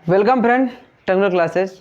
Welcome friend technical classes.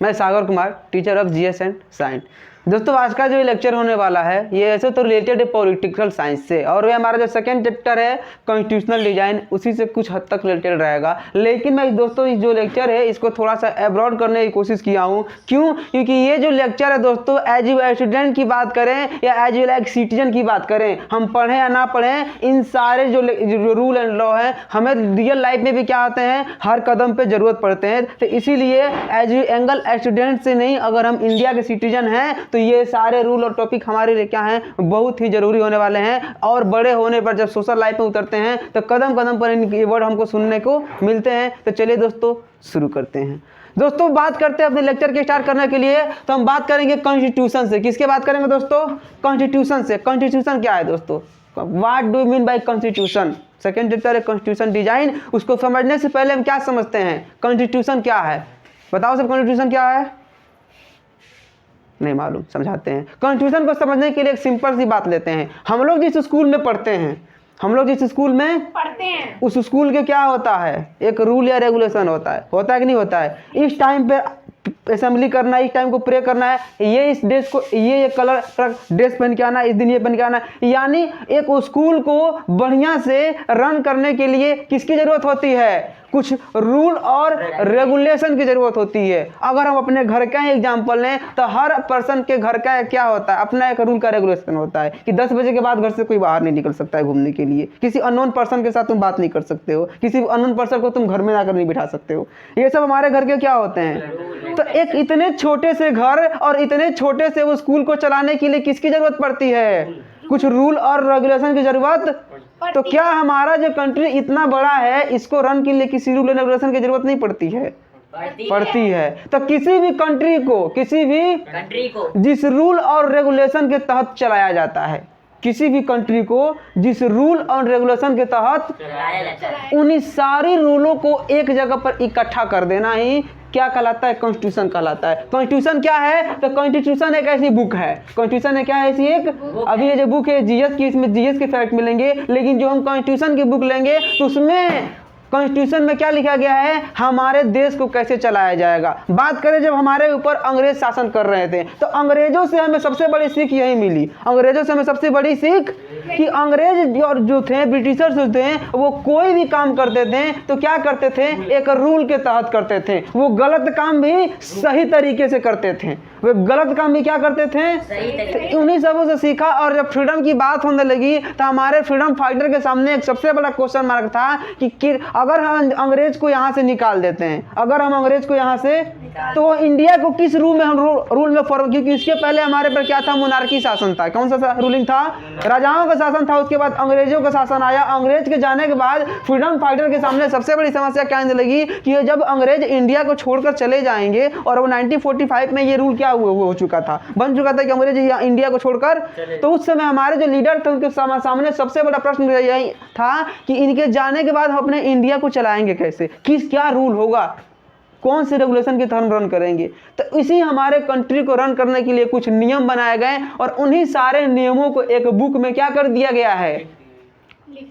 मैं Sagar Kumar, teacher of GS and science. दोस्तों, आज का जो लेक्चर होने वाला है ये ऐसे तो रिलेटेड है पॉलिटिकल साइंस से, और ये हमारा जो सेकंड चैप्टर है कॉन्स्टिट्यूशनल डिजाइन, उसी से कुछ हद तक रिलेटेड रहेगा। लेकिन मैं दोस्तों इस जो लेक्चर है इसको थोड़ा सा एब्रॉड करने की कोशिश किया हूँ। क्यों? क्योंकि ये जो लेक्चर है दोस्तों, एज यू स्टूडेंट की बात करें या एज यू लाइक सिटीजन की बात करें, हम पढ़ें या ना पढ़ें, इन सारे जो रूल एंड लॉ है हमें रियल लाइफ में भी क्या आते हैं, हर कदम पे जरूरत पड़ते हैं। तो इसीलिए एज यू एंगल स्टूडेंट से नहीं, अगर हम इंडिया के सिटीजन हैं तो ये सारे रूल और टॉपिक हमारे लिए क्या हैं, बहुत ही जरूरी होने वाले हैं। और बड़े होने पर जब सोशल लाइफ में उतरते हैं तो कदम कदम पर इनके वर्ड हमको सुनने को मिलते हैं। तो चलिए दोस्तों शुरू करते हैं। दोस्तों बात करते हैं अपने लेक्चर के स्टार्ट करने के लिए, तो हम बात करेंगे कॉन्स्टिट्यूशन से। किसके बात करेंगे दोस्तों? कॉन्स्टिट्यूशन से। कॉन्स्टिट्यूशन क्या है दोस्तों? What do mean by constitution? Second chapter है कॉन्स्टिट्यूशन डिजाइन। उसको समझने से पहले हम क्या समझते हैं, कॉन्स्टिट्यूशन क्या है? बताओ सब, कॉन्स्टिट्यूशन क्या है? नहीं मालूम, समझाते हैं। कॉन्स्टिट्यूशन को समझने के लिए एक सिंपल सी बात लेते हैं। हम लोग जिस स्कूल में पढ़ते हैं, हम लोग जिस स्कूल में पढ़ते हैं उस स्कूल के क्या होता है, एक रूल या रेगुलेशन होता है कि नहीं होता है? इस टाइम पे असेंबली करना है, इस टाइम को प्रे करना है, ये इस ड्रेस को ये कलर ड्रेस पहन के आना, इस दिन ये पहन के आना। यानी एक स्कूल को बढ़िया से रन करने के लिए किसकी जरूरत होती है? कुछ रूल और रेगुलेशन की जरूरत होती है। अगर हम अपने घर का ही एग्जांपल लें तो हर पर्सन के घर का क्या होता है, अपना एक रूल का रेगुलेशन होता है कि 10 बजे के बाद घर से कोई बाहर नहीं निकल सकता है घूमने के लिए, किसी अननोन पर्सन के साथ तुम बात नहीं कर सकते हो, किसी अननोन पर्सन को तुम घर में आकर नहीं बिठा सकते हो। ये सब हमारे घर के क्या होते हैं। तो एक इतने छोटे से घर और इतने छोटे से वो स्कूल को चलाने के लिए किसकी जरूरत पड़ती है? कुछ रूल और रेगुलेशन की जरूरत। तो क्या हमारा जो कंट्री इतना बड़ा है, इसको रन के लिए किसी रूल एंड रेगुलेशन की जरूरत नहीं पड़ती है? पड़ती है। तो किसी भी कंट्री को जिस रूल और रेगुलेशन के तहत चलाया जाता है, किसी भी कंट्री को जिस रूल और रेगुलेशन के तहत उन्हीं सारी रूलों को एक जगह पर इकट्ठा कर देना ही क्या कहलाता है? कॉन्स्टिट्यूशन कहलाता है। कॉन्स्टिट्यूशन क्या है? तो कॉन्स्टिट्यूशन एक ऐसी बुक है, कॉन्स्टिट्यूशन है क्या है? ऐसी एक अभी ये जो बुक है जीएस की, इसमें जीएस के फैक्ट मिलेंगे, लेकिन जो हम कॉन्स्टिट्यूशन की बुक लेंगे तो उसमें कॉन्स्टिट्यूशन में क्या लिखा गया है, हमारे देश को कैसे चलाया जाएगा। बात करें जब हमारे ऊपर अंग्रेज शासन कर रहे थे तो अंग्रेजों से हमें सबसे बड़ी सीख यही मिली। अंग्रेजों से हमें सबसे बड़ी सीख कि अंग्रेज और जो थे, ब्रिटिशर्स जो थे, वो कोई भी काम करते थे तो क्या करते थे, एक रूल के तहत करते थे। वो गलत काम भी सही तरीके से करते थे, वे गलत काम भी क्या करते थे, उन्हीं सबों से सीखा। और जब फ्रीडम की बात होने लगी तो हमारे फ्रीडम फाइटर के सामने एक सबसे बड़ा क्वेश्चन मार्क था कि अगर हम अंग्रेज को यहाँ से निकाल देते हैं, अगर हम अंग्रेज को यहाँ से, तो इंडिया को किस रूल में हम रूल में फॉलो, क्योंकि इसके पहले हमारे पर क्या था, मोनार्की शासन था। कौन सा रूलिंग था? राजाओं का शासन था। उसके बाद अंग्रेजों का शासन आया। अंग्रेज के जाने के बाद फ्रीडम फाइटर के सामने सबसे बड़ी समस्या क्या आने लगी कि जब अंग्रेज इंडिया को छोड़कर चले जाएंगे, और वो 1945 में ये रूल क्या हो चुका था, बन चुका था कि अंग्रेज इंडिया को छोड़कर, तो उस समय हमारे जो लीडर थे उनके सामने सबसे बड़ा प्रश्न यही था कि इनके जाने के बाद हम अपने इंडिया को चलाएंगे कैसे, क्या रूल होगा, कौन से रेगुलेशन के तहत रन करेंगे। तो इसी हमारे कंट्री को रन करने के लिए कुछ नियम बनाए गए, और उन्हीं सारे नियमों को एक बुक में क्या कर दिया गया है,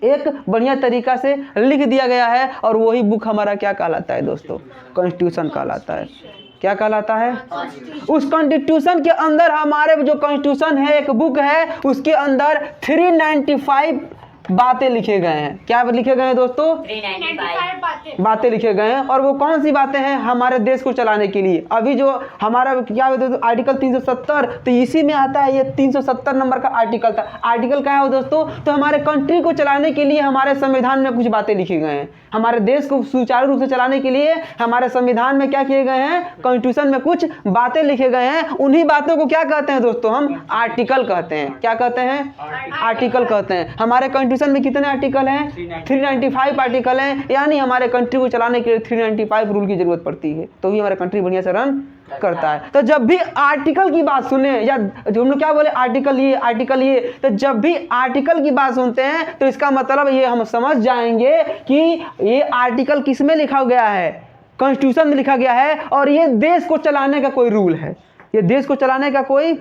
एक बढ़िया तरीका से लिख दिया गया है। और वही बुक हमारा क्या कहलाता है दोस्तों? कॉन्स्टिट्यूशन कहलाता है। क्या कहलाता है? उस कॉन्स्टिट्यूशन के अंदर हमारे जो कॉन्स्टिट्यूशन है, एक बुक है, उसके अंदर 395 बातें लिखे गए हैं। क्या लिखे गए हैं दोस्तों? 395 बातें लिखे गए हैं। और वो कौन सी बातें हैं? हमारे देश को चलाने के लिए। अभी जो हमारा क्या है दोस्तों, आर्टिकल 370, तो इसी में आता है, ये 370 नंबर का आर्टिकल था। आर्टिकल क्या है दोस्तों? तो हमारे कंट्री को चलाने के लिए हमारे संविधान में कुछ बातें लिखी गए हैं। हमारे देश को सुचारू रूप से चलाने के लिए हमारे संविधान में क्या किए गए हैं, कॉन्स्टिट्यूशन में कुछ बातें लिखे गए हैं। उन्हीं बातों को क्या कहते हैं दोस्तों? हम आर्टिकल कहते हैं। क्या कहते हैं? आर्टिकल कहते हैं। हमारे कॉन्स्टिट्यूशन में कितने आर्टिकल हैं? 395 आर्टिकल हैं। यानी हमारे कंट्री को चलाने के लिए 395 रूल की जरूरत पड़ती है, तो ही हमारा कंट्री बढ़िया से रन करता है। तो जब भी आर्टिकल की बात सुने, या जो हम लोग क्या बोले, आर्टिकल ये, तो जब भी आर्टिकल की बात सुनते हैं तो इसका मतलब ये हम समझ जाएंगे कि ये आर्टिकल किस में लिखा गया है, कॉन्स्टिट्यूशन में लिखा गया है, और ये देश को चलाने का कोई रूल है। ये देश को चलाने का कोई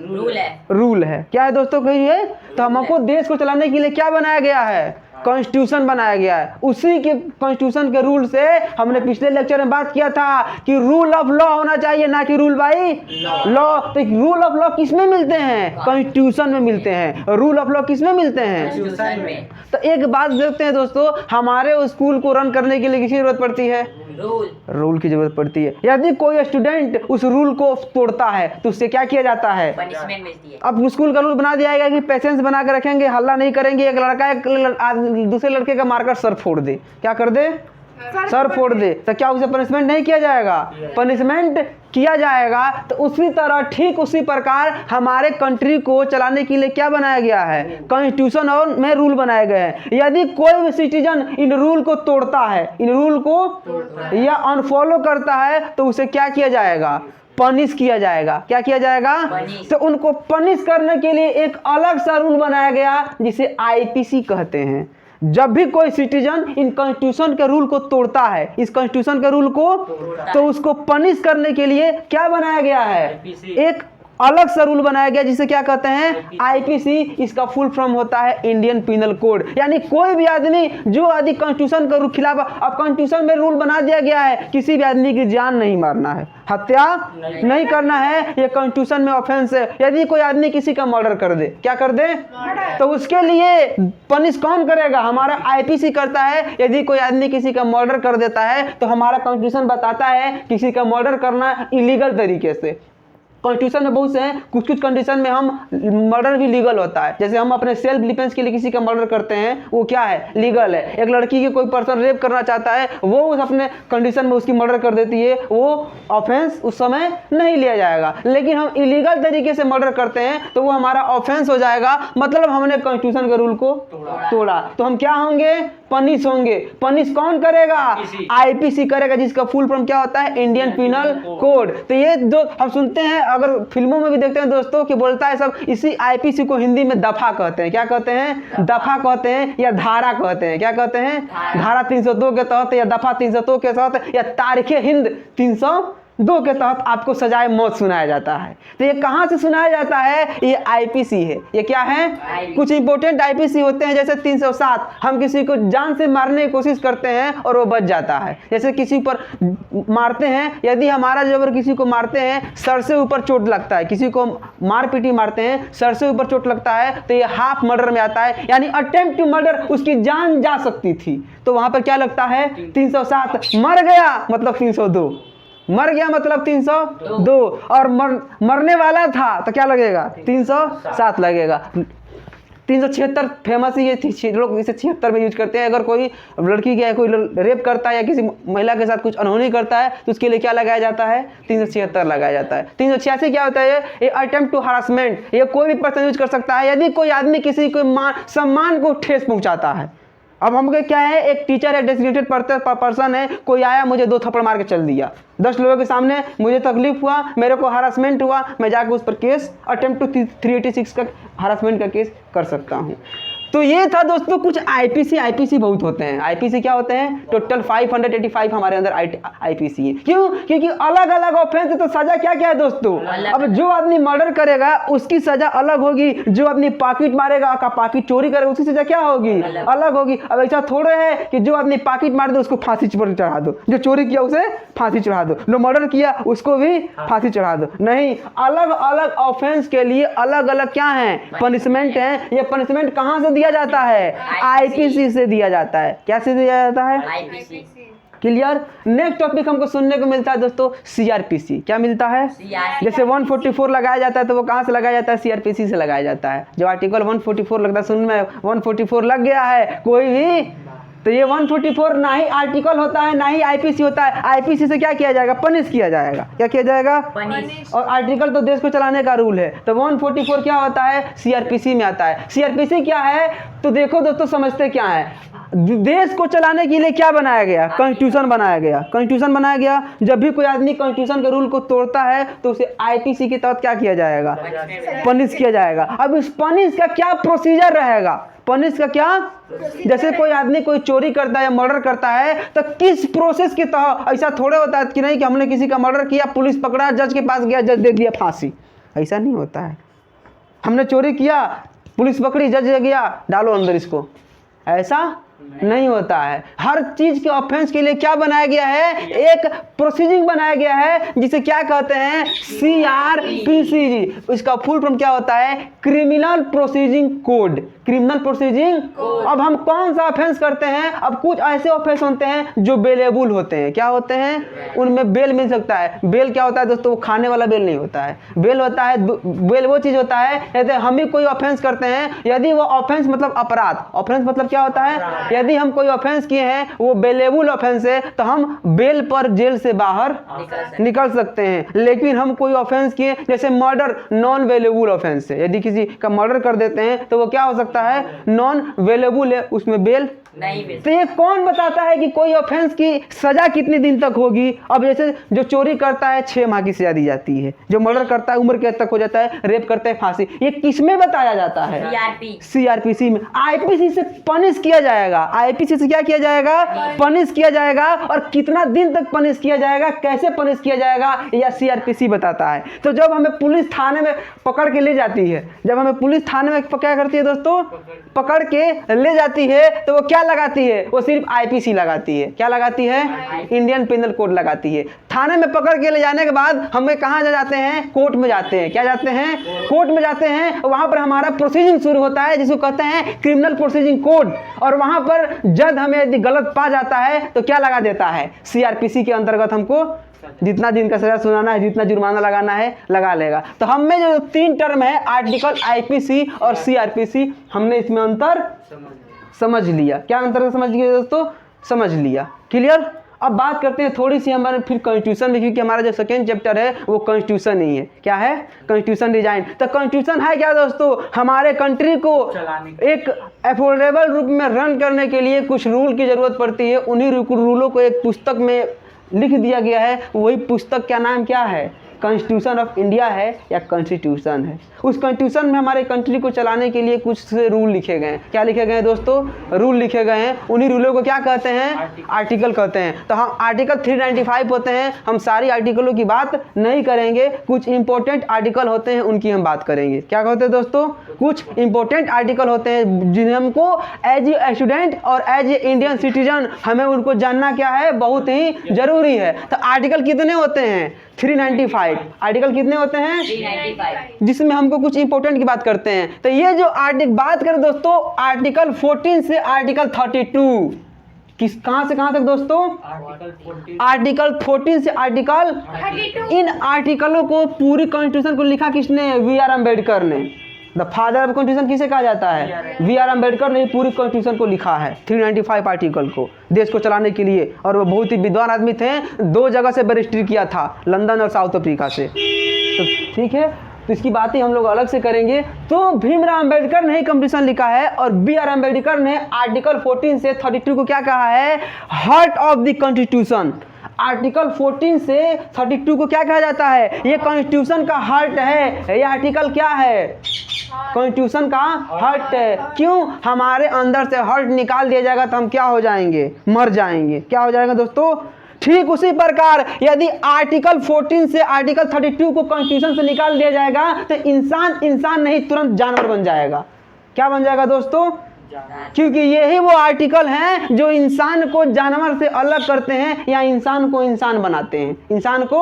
रूल है। क्या है दोस्तों? कहिए। तो हमको देश को चलाने के लिए क्या बनाया गया है? कॉन्स्टिट्यूशन बनाया गया है। उसी के कॉन्स्टिट्यूशन के रूल से हमने पिछले लेक्चर में बात किया था कि रूल ऑफ लॉ होना चाहिए, ना कि रूल बाई लॉ। तो रूल ऑफ लॉ किस में मिलते हैं? कॉन्स्टिट्यूशन में मिलते हैं। रूल ऑफ लॉ किस में मिलते हैं? तो एक बात देखते हैं दोस्तों, हमारे स्कूल को रन करने के लिए किसकी जरूरत पड़ती है? रूल की जरूरत पड़ती है। यदि कोई स्टूडेंट उस रूल को तोड़ता है तो उससे क्या किया जाता है? पनिशमेंट मिलती है। अब स्कूल का रूल बना दिया गया कि पेशेंस बना के रखेंगे, हल्ला नहीं करेंगे, एक लड़का दूसरे लड़के का मारकर सर फोड़ दे, क्या कर दे? सर फोड़ दे, तो क्या उसे पनिशमेंट नहीं किया जाएगा? पनिशमेंट किया जाएगा। तो उसी तरह ठीक उसी प्रकार हमारे कंट्री को चलाने के लिए क्या बनाया गया है? कॉन्स्टिट्यूशन और में रूल बनाए गए हैं। यदि कोई भी सिटीजन इन रूल को तोड़ता है, इन रूल को या अनफॉलो करता है, तो उसे क्या किया जाएगा? पनिश किया जाएगा। क्या किया जाएगा? तो उनको पनिश करने के लिए एक अलग सा रूल बनाया गया जिसे आईपीसी कहते हैं। जब भी कोई सिटीजन इन कॉन्स्टिट्यूशन के रूल को तोड़ता है, इस कॉन्स्टिट्यूशन के रूल को, तो उसको पनिश करने के लिए क्या बनाया गया है? एक अलग सा रूल बनाया गया जिसे क्या कहते हैं? आईपीसी। इसका फुल फॉर्म होता है इंडियन पिनल कोड। यानी कोई भी आदमी जो आदि कॉन्स्टिट्यूशन के खिलाफ, अब कॉन्स्टिट्यूशन में रूल बना दिया गया है किसी भी आदमी की जान नहीं मारना है, हत्या नहीं करना है, ये कॉन्स्टिट्यूशन में ऑफेंस है। यदि कोई आदमी किसी का मर्डर कर दे, क्या कर दे? तो उसके लिए पनिश कौन करेगा? हमारा आईपीसी करता है। यदि कोई आदमी किसी का मर्डर कर देता है तो हमारा कॉन्स्टिट्यूशन बताता है किसी का मर्डर करना इलीगल तरीके से। कॉन्स्टिट्यूशन में बहुत से हैं, कुछ कुछ कंडीशन में हम मर्डर भी लीगल होता है। जैसे हम अपने सेल्फ डिफेंस के लिए किसी का मर्डर करते हैं, वो क्या है? लीगल है। एक लड़की की कोई पर्सन रेप करना चाहता है, वो उस अपने कंडीशन में उसकी मर्डर कर देती है, वो ऑफेंस उस समय नहीं लिया जाएगा। लेकिन हम इलीगल तरीके से मर्डर करते हैं तो वो हमारा ऑफेंस हो जाएगा, मतलब हमने कॉन्स्टिट्यूशन के रूल को तोड़ा। तो हम क्या होंगे? पनिश होंगे। पनिश कौन करेगा? आईपीसी करेगा, जिसका फुल फॉर्म क्या होता है? Indian penal code. तो ये जो हम सुनते हैं, अगर फिल्मों में भी देखते हैं दोस्तों कि बोलता है सब, इसी आईपीसी को हिंदी में दफा कहते हैं। क्या कहते हैं? दफा कहते हैं या धारा कहते हैं। क्या कहते हैं? धारा 302 के तहत या दफा 302 के तहत या तारीख हिंद 302 के तहत आपको सजाए मौत सुनाया जाता है। तो ये कहाँ से सुनाया जाता है? ये आईपीसी है। ये क्या है? कुछ इंपॉर्टेंट आईपीसी होते हैं, जैसे 307, हम किसी को जान से मारने की कोशिश करते हैं और वो बच जाता है। जैसे किसी पर मारते हैं, यदि हमारा जबर किसी को मारते हैं, सर से ऊपर चोट लगता है, किसी को मार पीटी मारते हैं, सर से ऊपर चोट लगता है, तो ये हाफ मर्डर में आता है, यानी अटेम्प्ट टू मर्डर, उसकी जान जा सकती थी। तो वहां पर क्या लगता है? 307। मर गया मतलब 302, मर गया मतलब 302, और मरने वाला था तो क्या लगेगा? 307 लगेगा। 376 फेमस ही ये लोग इसे 76 में यूज करते हैं। अगर कोई लड़की या कोई रेप करता है या किसी महिला के साथ कुछ अनहोनी करता है तो उसके लिए क्या लगाया जाता है? 376 लगाया जाता है। 386 क्या होता है? ये अटेम्प्ट टू हरासमेंट। ये कोई भी पर्सन यूज कर सकता है यदि कोई आदमी किसी को सम्मान को ठेस पहुंचाता है। अब हम क्या है, एक टीचर है, डेजिग्नेटेड पर्सन है, कोई आया मुझे 2 थप्पड़ मार के चल दिया, 10 लोगों के सामने, मुझे तकलीफ हुआ, मेरे को हरासमेंट हुआ, मैं जाकर उस पर केस अटेम्प्ट टू 386 का हरासमेंट का केस कर सकता हूँ। तो ये था दोस्तों कुछ आईपीसी बहुत होते हैं। आईपीसी क्या होते हैं? टोटल 585 हमारे अंदर आईपीसी है। क्यों? क्योंकि अलग अलग ऑफेंस है तो सजा क्या क्या है दोस्तों? अब जो आदमी मर्डर करेगा उसकी सजा अलग होगी, जो आदमी पॉकेट मारेगा का पॉकेट चोरी करेगा उसकी सजा क्या होगी? अलग होगी। अब ऐसा थोड़े है कि जो आदमी पॉकेट मार दे उसको फांसी पर चढ़ा दो, जो चोरी किया उसे फांसी चढ़ा दो, जो मर्डर किया उसको भी फांसी चढ़ा दो। नहीं, अलग अलग ऑफेंस के लिए अलग अलग क्या है? पनिशमेंट है। ये पनिशमेंट कहाँ से दिया जाता है? आईपीसी से दिया जाता है। क्या से दिया जाता है? आईपीसी। क्लियर? नेक्स्ट टॉपिक हमको सुनने को मिलता है दोस्तों सीआरपीसी। क्या मिलता है? जैसे 144 लगाया जाता है तो वो कहाँ से लगाया जाता है? सीआरपीसी से लगाया जाता है। जो आर्टिकल 144 लगता है, सुन में 144 लग गया है कोई भी, तो ये 144 ना ही आर्टिकल होता है ना ही आईपीसी होता है। आईपीसी से क्या किया जाएगा? पनिश किया जाएगा। क्या किया जाएगा? पनिश। और आर्टिकल तो देश को चलाने का रूल है। तो 144 क्या होता है? सीआरपीसी में आता है। सीआरपीसी क्या है? तो देखो दोस्तों, समझते क्या है? देश को चलाने के लिए क्या बनाया गया? कॉन्स्टिट्यूशन बनाया गया। कॉन्स्टिट्यूशन बनाया गया। जब भी कोई आदमी कॉन्स्टिट्यूशन के रूल को तोड़ता है तो उसे आईपीसी के तहत क्या किया जाएगा? पनिश किया जाएगा। अब इस पनिश का क्या प्रोसीजर रहेगा? पनिश का क्या? जैसे कोई आदमी कोई चोरी करता है या मर्डर करता है तो किस प्रोसेस के तहत? ऐसा थोड़े होता है कि नहीं कि हमने किसी का मर्डर किया, पुलिस पकड़ा, जज के पास गया, जज दे दिया फांसी। ऐसा नहीं होता है। हमने चोरी किया, पुलिस पकड़ी, जज गया, डालो अंदर इसको, ऐसा नहीं होता है। हर चीज के ऑफेंस के लिए क्या बनाया गया है, एक प्रोसीजिंग बनाया गया है जिसे क्या कहते हैं, CRPC। इसका फुल फॉर्म क्या होता है, criminal processing code. Criminal processing. अब हम कौन सा ऑफेंस करते हैं, अब कुछ ऐसे ऑफेंस होते हैं जो बेलेबल होते हैं। क्या होते हैं, उनमें बेल मिल सकता है। बेल क्या होता है दोस्तों, वो खाने वाला बेल नहीं होता है। बेल होता है, बेल वो चीज होता है यदि हम ही कोई ऑफेंस करते हैं, यदि वो ऑफेंस मतलब अपराध, ऑफेंस मतलब क्या होता है, यदि हम कोई ऑफेंस किए हैं वो बेलेबल ऑफेंस है तो हम बेल पर जेल से बाहर निकल सकते हैं। लेकिन हम कोई ऑफेंस किए जैसे मर्डर, नॉन वेलेबल ऑफेंस है। यदि किसी का मर्डर कर देते हैं तो वो क्या हो सकता है, नॉन वेलेबल है, उसमें बेल नहीं। तो ये कौन बताता है कि कोई ऑफेंस की सजा कितने दिन तक होगी। अब जैसे जो चोरी करता है 6 माह की सजा दी जाती है, जो मर्डर करता है उम्र कैद तक हो जाता है, रेप करता है फांसी। ये किसमें बताया जाता है, CRPC में। IPC से पनिश किया जाएगा, IPC से क्या किया जाएगा, पनिश किया जाएगा। और कितना दिन तक पनिश किया जाएगा, कैसे पनिश किया जाएगा, यह CRPC बताता है। तो जब हमें पुलिस थाने में पकड़ के ले जाती है, जब हमें पुलिस थाने में क्या करती है दोस्तों, पकड़ के ले जाती है, तो वो क्या लगाती है, वो सिर्फ IPC लगाती है। क्या लगाती है, इंडियन पिनल कोड लगाती है। थाने में पकड़ के ले जाने के बाद हमें कहाँ जाते हैं, कोर्ट में जाते हैं। क्या जाते हैं, कोर्ट में जाते हैं। वहां पर हमारा प्रोसीजिंग शुरू होता है जिसको कहते हैं क्रिमिनल प्रोसीजिंग कोड। और वहां पर जज हमें यदि गलत पा जाता है तो क्या लगा देता है, CRPC के अंतर्गत हमको जितना दिन का सजा सुनाना है, जितना जुर्माना लगाना है लगा लेगा। तो हम में जो 3 टर्म है, आर्टिकल, IPC और CRPC, हमने इसमें अंतर समझ लिया। क्या अंतर समझ लिया दोस्तों, समझ लिया, क्लियर। अब बात करते हैं थोड़ी सी हमारे फिर कॉन्स्टिट्यूशन में, क्योंकि हमारा जो सेकेंड चैप्टर है वो कॉन्स्टिट्यूशन ही है। क्या है, कॉन्स्टिट्यूशन डिजाइन। तो कॉन्स्टिट्यूशन है क्या दोस्तों, हमारे कंट्री को एक अफोर्डेबल रूप में रन करने के लिए कुछ रूल की जरूरत पड़ती है। उन्हीं रूलों को एक पुस्तक में लिख दिया गया है। वही पुस्तक का नाम क्या है, कॉन्स्टिट्यूशन ऑफ इंडिया है या कॉन्स्टिट्यूशन है। उस कॉन्स्टिट्यूशन में हमारे कंट्री को चलाने के लिए कुछ रूल लिखे गए हैं। क्या लिखे गए हैं दोस्तों, रूल लिखे गए हैं। उन्हीं रूलों को क्या कहते हैं, आर्टिकल कहते हैं। तो हम आर्टिकल 395 होते हैं। हम सारी आर्टिकलों की बात नहीं करेंगे, कुछ इंपॉर्टेंट आर्टिकल होते हैं उनकी हम बात करेंगे। क्या कहते हैं दोस्तों, कुछ इंपॉर्टेंट आर्टिकल होते हैं जिन्हें हमको एज ए स्टूडेंट और एज ए इंडियन सिटीजन हमें उनको जानना क्या है, बहुत ही जरूरी है। तो आर्टिकल कितने होते हैं, 395। आर्टिकल कितने होते हैं, 395, जिसमें हमको कुछ इंपॉर्टेंट की बात करते हैं। तो ये जो आर्टिकल बात करें दोस्तों, आर्टिकल 14 से आर्टिकल 32, किस कहां से कहां तक दोस्तों, आर्टिकल 14 से आर्टिकल 32। इन आर्टिकलों को, पूरी कॉन्स्टिट्यूशन को लिखा किसने, VR अम्बेडकर ने। द फादर ऑफ कॉन्स्टिट्यूशन किसे कहा जाता है, VR अम्बेडकर ने पूरी कॉन्स्टिट्यूशन को लिखा है, 395 आर्टिकल को देश को चलाने के लिए। और वो बहुत ही विद्वान आदमी थे, 2 जगह से बैरिस्ट्री किया था, लंदन और साउथ अफ्रीका से। तो ठीक है, तो इसकी बातें हम लोग अलग से करेंगे। तो भीमराव अम्बेडकर ने ही कॉन्स्टिट्यूशन लिखा है और BR अम्बेडकर ने आर्टिकल 14 से 32 को क्या कहा है, heart of the constitution. Article 14 से 32 को क्या कहा जाता है, ये कॉन्स्टिट्यूशन का हार्ट है। ये आर्टिकल क्या है, कॉन्स्टिट्यूशन का हार्ट है। क्यों, हमारे अंदर से हार्ट निकाल दिया जाएगा तो हम क्या हो जाएंगे, मर जाएंगे। क्या हो जाएगा दोस्तों, ठीक उसी प्रकार यदि आर्टिकल 14 से आर्टिकल 32 को कॉन्स्टिट्यूशन से निकाल दिया जाएगा तो इंसान नहीं, तुरंत जानवर बन जाएगा। क्या बन जाएगा दोस्तों, क्योंकि यही वो आर्टिकल हैं जो इंसान को जानवर से अलग करते हैं या इंसान को इंसान बनाते हैं, इंसान को।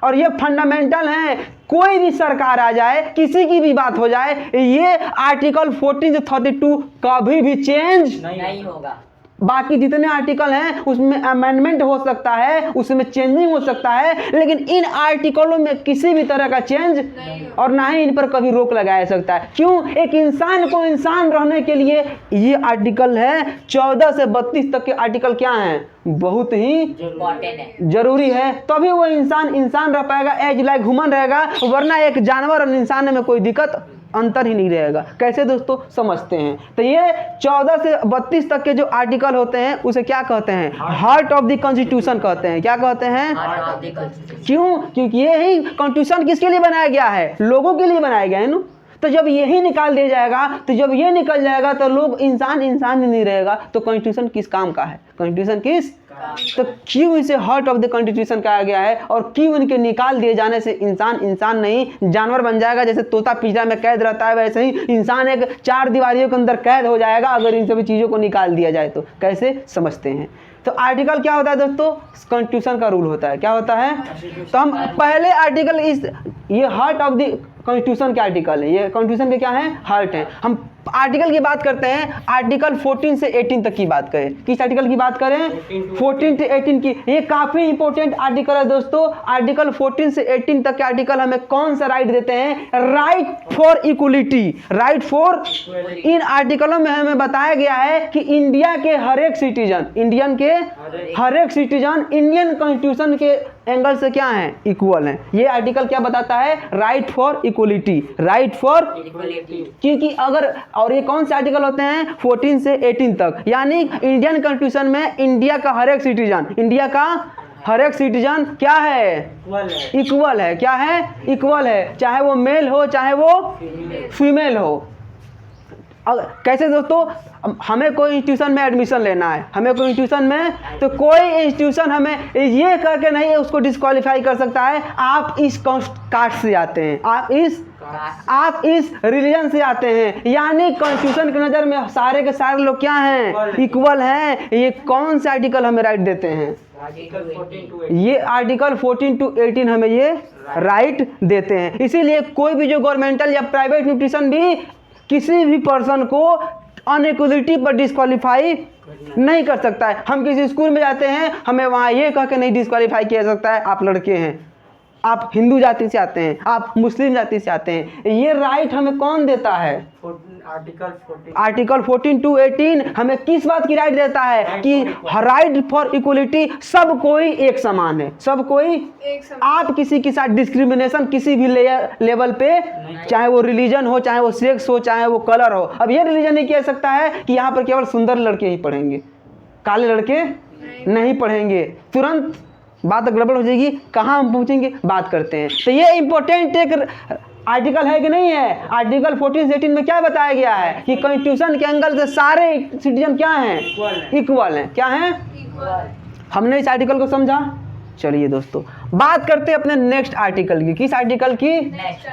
और ये फंडामेंटल है। कोई भी सरकार आ जाए, किसी की भी बात हो जाए, ये आर्टिकल 14 से 32 कभी भी चेंज नहीं होगा। बाकी जितने आर्टिकल हैं उसमें अमेंडमेंट हो सकता है, उसमें चेंजिंग हो सकता है, लेकिन इन आर्टिकलों में किसी भी तरह का चेंज और ना ही इन पर कभी रोक लगाया सकता है। क्यों, एक इंसान को इंसान रहने के लिए ये आर्टिकल है। 14 से 32 तक के आर्टिकल क्या हैं, बहुत ही जरूरी है, तभी वो इंसान रह पाएगा, एज लाइक ह्यूमन रहेगा। वरना एक जानवर और इंसान में कोई दिक्कत, अंतर ही नहीं रहेगा। कैसे दोस्तों, समझते हैं। तो ये 14 से 32 तक के जो आर्टिकल होते हैं उसे क्या कहते हैं, हार्ट ऑफ द कॉन्स्टिट्यूशन कहते हैं। क्या कहते हैं, क्यों, क्योंकि ये ही कॉन्स्टिट्यूशन किसके लिए बनाया गया है, लोगों के लिए बनाया गया है ना। तो जब यही निकाल दिया जाएगा, तो जब ये निकल जाएगा तो लोग इंसान इंसान ही नहीं रहेगा, तो कॉन्स्टिट्यूशन किस काम का है? कॉन्स्टिट्यूशन किस तो क्यों इसे हार्ट ऑफ द कॉन्स्टिट्यूशन कहा गया है, और क्यों इनके निकाल दिए जाने से इंसान इंसान नहीं जानवर बन जाएगा? जैसे तोता पिंजरा में कैद रहता है, वैसे ही इंसान एक चार दीवारियों के अंदर कैद हो जाएगा अगर इन सभी चीज़ों को निकाल दिया जाए। तो कैसे समझते हैं? तो आर्टिकल क्या होता है दोस्तों? कॉन्स्टिट्यूशन का रूल होता है। क्या होता है? तो हम पहले आर्टिकल ये हार्ट ऑफ द कॉन्स्टिट्यूशन के आर्टिकल है, ये कॉन्स्टिट्यूशन के क्या है? हार्ट है। हम आर्टिकल की बात करते हैं, आर्टिकल 14 से 18 तक की बात करें। किस आर्टिकल की बात करें? 14 से 18 की। ये काफी इंपॉर्टेंट आर्टिकल है दोस्तों। आर्टिकल 14 से 18 तक के आर्टिकल हमें कौन सा राइट देते हैं? Right for equality, right for. इन आर्टिकलों में हमें बताया गया है कि इंडिया के हर एक सिटीजन, इंडियन के हर एक सिटीजन इंडियन कॉन्स्टिट्यूशन के एंगल से क्या है? इक्वल है। ये आर्टिकल क्या बताता है? Right for equality, right for equality. क्योंकि अगर, और ये कौन से आर्टिकल होते हैं? 14 से 18 तक। यानी इंडियन कॉन्स्टिट्यूशन में इंडिया का हर एक सिटीजन, इंडिया का हर एक सिटीजन क्या है? इक्वल है। क्या है? इक्वल है, चाहे वो मेल हो चाहे वो फीमेल हो। कैसे दोस्तों? हमें कोई इंस्टीट्यूशन में एडमिशन लेना है, हमें कोई इंस्टीट्यूशन में, तो कोई इंस्टीट्यूशन हमें ये करके नहीं उसको डिस्क्वालीफाई कर सकता है, आप इस कास्ट से आते हैं, आप इस रिलीजन से आते हैं, यानी कॉन्स्टिट्यूशन की नज़र में सारे के सारे लोग क्या हैं? इक्वल हैं। ये कौन से आर्टिकल हमें राइट देते हैं? ये आर्टिकल 14 to 18 हमें ये राइट देते हैं। इसीलिए कोई भी जो गवर्नमेंटल या प्राइवेट इंस्टीट्यूशन भी किसी भी पर्सन को अनइक्वलिटी पर डिस्क्वालीफाई नहीं कर सकता है। हम किसी स्कूल में जाते हैं, हमें वहाँ ये कह के नहीं डिस्क्वालीफाई किया जा सकता है आप लड़के हैं, आप हिंदू जाति से आते हैं, आप मुस्लिम जाति से आते हैं। ये राइट हमें कौन देता है? आर्टिकल 14 to 18 हमें किस बात की राइट देता है? कि राइट फॉर इक्वलिटी, सब कोई एक समान है, सब कोई एक समान। आप किसी के साथ डिस्क्रिमिनेशन किसी भी लेवल पे, चाहे वो रिलीजन हो, चाहे वो सेक्स हो, चाहे वो कलर हो। अब ये रिलीजन नहीं कह सकता है कि यहाँ पर केवल सुंदर लड़के ही पढ़ेंगे, काले लड़के नहीं पढ़ेंगे। तुरंत बात गड़बड़ हो जाएगी, कहाँ हम पहुँचेंगे? बात करते हैं। तो ये इंपॉर्टेंट एक आर्टिकल है कि नहीं है? आर्टिकल 14 से 18 में क्या बताया गया है? कि कॉन्स्टिट्यूशन के एंगल से सारे सिटीजन क्या हैं? इक्वल हैं। क्या हैं? हमने इस आर्टिकल को समझा। चलिए दोस्तों, बात करते हैं अपने नेक्स्ट आर्टिकल की। किस आर्टिकल की?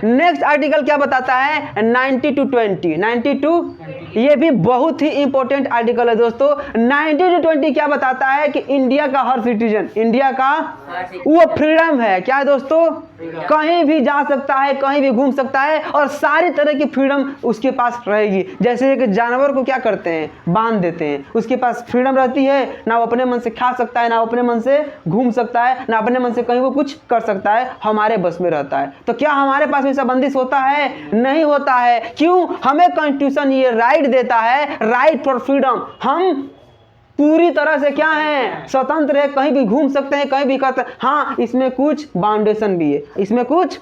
नेक्स्ट आर्टिकल क्या बताता है? 90 to 20। 90 to, ये भी बहुत ही इंपॉर्टेंट आर्टिकल है दोस्तों। 90 to 20 क्या बताता है? कि इंडिया का हर सिटीजन, इंडिया का वो फ्रीडम है। क्या है दोस्तों? कहीं भी जा सकता है, कहीं भी घूम सकता है, और सारी तरह की फ्रीडम उसके पास रहेगी। जैसे एक जानवर को क्या करते हैं? बांध देते हैं, उसके पास फ्रीडम रहती है, ना वो अपने मन से खा सकता है, ना वो अपने मन से घूम सकता है, ना अपने मन से कहीं वो कुछ कर सकता है, हमारे बस में रहता है। तो क्या हमारे पास ऐसा बंदिश होता है? नहीं होता है। क्यों? हमें कॉन्स्टिट्यूशन ये राइट देता है, राइट फॉर फ्रीडम। हम पूरी तरह से क्या है? स्वतंत्र है, कहीं भी घूम सकते हैं, कहीं भी करते हैं। हाँ, इसमें कुछ बाउंडेशन भी है, इसमें कुछ,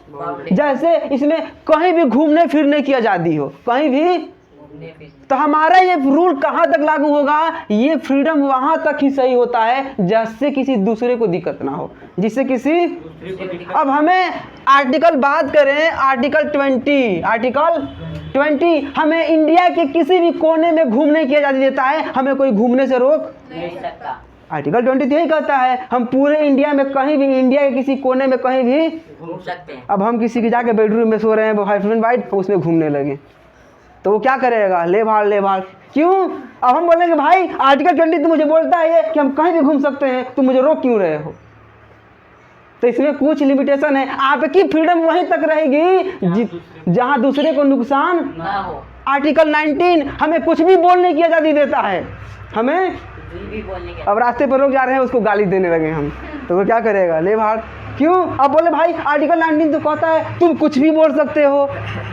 जैसे इसमें कहीं भी घूमने फिरने की आज़ादी हो, कहीं भी। तो हमारा ये रूल कहाँ तक लागू होगा? ये फ्रीडम वहां तक ही सही होता है जिससे किसी दूसरे को दिक्कत ना हो, जिससे किसी। अब हमें आर्टिकल बात करें, आर्टिकल 20। आर्टिकल 20 हमें इंडिया के किसी भी कोने में घूमने की आज़ादी देता है, हमें कोई घूमने से रोक नहीं सकता। आर्टिकल 20 यही कहता है हम पूरे इंडिया में कहीं भी, इंडिया के किसी कोने में कहीं भी घूम सकते हैं। अब हम किसी के जाके बेडरूम में सो रहे हैं, वो हस्बैंड वाइफ, उसमें घूमने लगे, तो वो क्या करेगा? ले भाड़ ले भाड़। क्यों? अब हम बोलेंगे भाई आर्टिकल 20 तो मुझे बोलता है ये कि हम कहीं भी घूम सकते हैं, तुम मुझे रोक क्यों रहे हो? तो इसमें कुछ लिमिटेशन है। आपकी फ्रीडम वहीं तक रहेगी जहां दूसरे को नुकसान ना हो। आर्टिकल 19 हमें कुछ भी बोलने की आज़ादी देता है, हमें भी बोलने की। अब रास्ते पर लोग जा रहे हैं, उसको गाली देने लगे हम, तो वो क्या करेगा? ले भाड़। क्यों? अब बोले भाई आर्टिकल 19 तो कहता है तुम कुछ भी बोल सकते हो,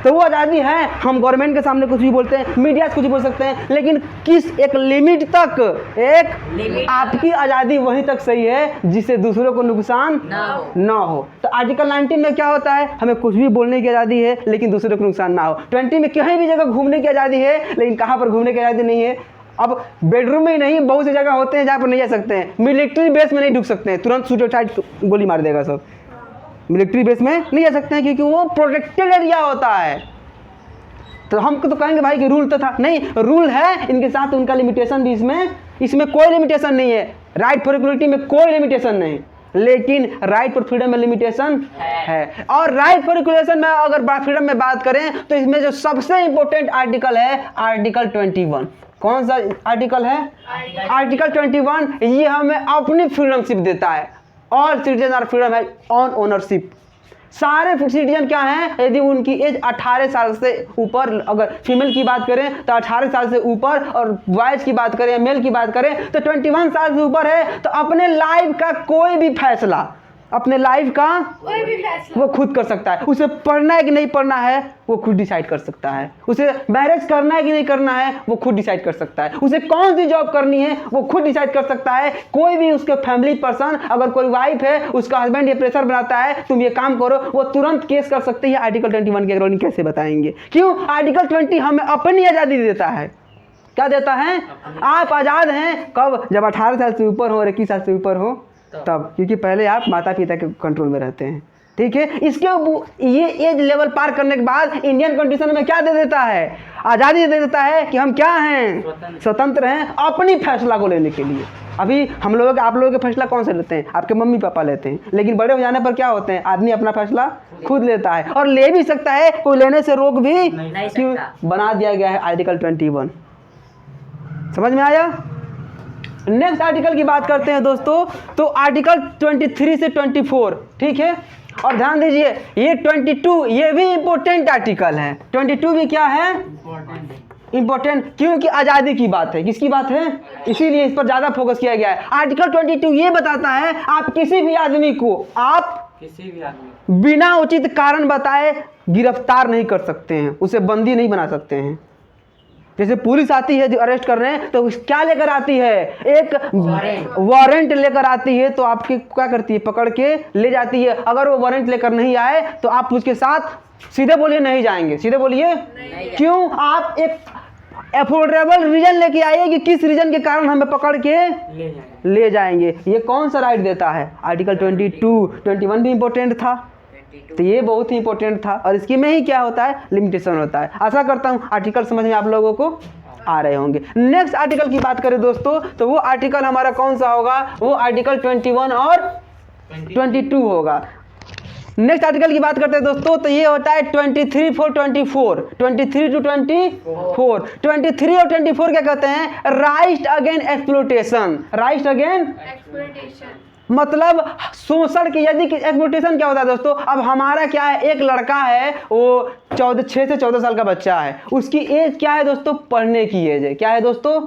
तो वो आज़ादी है। हम गवर्नमेंट के सामने कुछ भी बोलते हैं, मीडिया से कुछ भी बोल सकते हैं, लेकिन किस एक लिमिट तक, एक लिमिट आपकी आज़ादी वहीं तक सही है जिससे दूसरों को नुकसान ना हो। तो आर्टिकल 19 में क्या होता है? हमें कुछ भी बोलने की आज़ादी है लेकिन दूसरों को नुकसान ना हो। 20 में कहीं भी जगह घूमने की आज़ादी है, लेकिन कहाँ पर घूमने की आज़ादी नहीं है। अब बेडरूम में ही नहीं, बहुत सी जगह होते हैं जहाँ पर नहीं जा सकते हैं। मिलिट्री बेस में नहीं ढुक सकते हैं, तुरंत सुसाइड गोली मार देगा सब। मिलिट्री बेस में नहीं जा सकते हैं क्योंकि वो प्रोटेक्टेड एरिया होता है। तो हम तो कहेंगे भाई कि रूल तो था, नहीं रूल है, इनके साथ उनका लिमिटेशन भी इसमें कोई लिमिटेशन नहीं है। राइट फॉर इक्वलिटी में कोई लिमिटेशन नहीं, लेकिन राइट फॉर फ्रीडम में लिमिटेशन है। और राइट फॉर इक्वलिटी में अगर फ्रीडम में बात करें तो इसमें जो सबसे इंपॉर्टेंट आर्टिकल है आर्टिकल 21। कौन सा आर्टिकल है? आर्टिकल 21। ये हमें अपनी फ्रीडमशिप देता है। ऑल सिटीजन आर फ्रीडम है ऑन ओनरशिप। सारे सिटीजन क्या हैं, यदि उनकी एज 18 साल से ऊपर, अगर फीमेल की बात करें तो 18 साल से ऊपर, और बॉयज की बात करें, मेल की बात करें तो 21 साल से ऊपर है, तो अपने लाइफ का कोई भी फैसला, अपने लाइफ का कोई भी फैसला वो खुद कर सकता है। उसे पढ़ना है कि नहीं पढ़ना है वो खुद डिसाइड कर सकता है। उसे मैरिज करना है कि नहीं करना है वो खुद डिसाइड कर सकता है। उसे कौन सी जॉब करनी है वो खुद डिसाइड कर सकता है। कोई भी उसके फैमिली पर्सन, अगर कोई वाइफ है, उसका हस्बैंड ये प्रेशर बनाता है तुम ये काम करो, वो तुरंत केस कर सकती है। आर्टिकल 21 के अकॉर्डिंग कैसे बताएंगे? क्यों? आर्टिकल 20 हमें अपनी आज़ादी देता है। क्या देता है? आप आज़ाद हैं कब? जब 18 साल से ऊपर हो, 21 साल से ऊपर हो तब, क्योंकि पहले आप माता पिता के कंट्रोल में रहते हैं। ठीक है, इसके ये एज लेवल पार करने के बाद इंडियन कॉन्स्टिट्यूशन में क्या दे देता है? आज़ादी दे देता है कि हम क्या हैं? स्वतंत्र हैं अपनी फैसला को लेने के लिए। अभी हम लोग, आप लोगों के फैसला कौन से लेते हैं? आपके मम्मी पापा लेते हैं, लेकिन बड़े हो जाने पर क्या होते हैं? आदमी अपना फैसला खुद लेता है, और ले भी सकता है, कोई लेने से रोक भी क्यों बना दिया गया है आर्टिकल 21। समझ में आया? नेक्स्ट आर्टिकल की बात करते हैं दोस्तों, तो आर्टिकल 23 से 24। ठीक है, और ध्यान दीजिए ये 22 ये भी इंपॉर्टेंट आर्टिकल है। 22 भी क्या है? इंपॉर्टेंट, क्योंकि आज़ादी की बात है। किसकी बात है? इसीलिए इस पर ज़्यादा फोकस किया गया है। आर्टिकल 22 ये बताता है आप किसी भी आदमी को बिना उचित कारण बताए गिरफ्तार नहीं कर सकते हैं, उसे बंदी नहीं बना सकते हैं। जैसे पुलिस आती है जो अरेस्ट कर रहे हैं तो क्या लेकर आती है? एक वारंट लेकर आती है, तो आपकी क्या करती है? पकड़ के ले जाती है। अगर वो वारंट लेकर नहीं आए तो आप उसके साथ सीधे बोलिए नहीं जाएंगे। सीधे बोलिए क्यों? आप एक अफोर्डेबल रीजन लेके आइए कि किस रीजन के कारण हमें पकड़ के ले जाएंगे। ये कौन सा राइट देता है? आर्टिकल 22। 21 भी इंपॉर्टेंट था, तो ये बहुत ही इंपॉर्टेंट था। और इसकी में ही क्या होता है? लिमिटेशन होता है। आशा करता हूँ आर्टिकल समझ में आप लोगों को आ रहे होंगे। नेक्स्ट आर्टिकल की बात करें दोस्तों, तो वो आर्टिकल हमारा कौन सा होगा? वो आर्टिकल 21 और 22 होगा। नेक्स्ट आर्टिकल की बात करते हैं दोस्तों, तो ये होता है 23 for 24, 23 to 24। 23 और 24 क्या कहते हैं? Right again exploitation. Right again exploitation मतलब शोषण की। यदि एक्सप्लॉयटेशन क्या होता है दोस्तों? अब हमारा क्या है, एक लड़का है, वो 6 से 14 साल का बच्चा है, उसकी एज क्या है दोस्तों? पढ़ने की एज है। क्या है दोस्तों?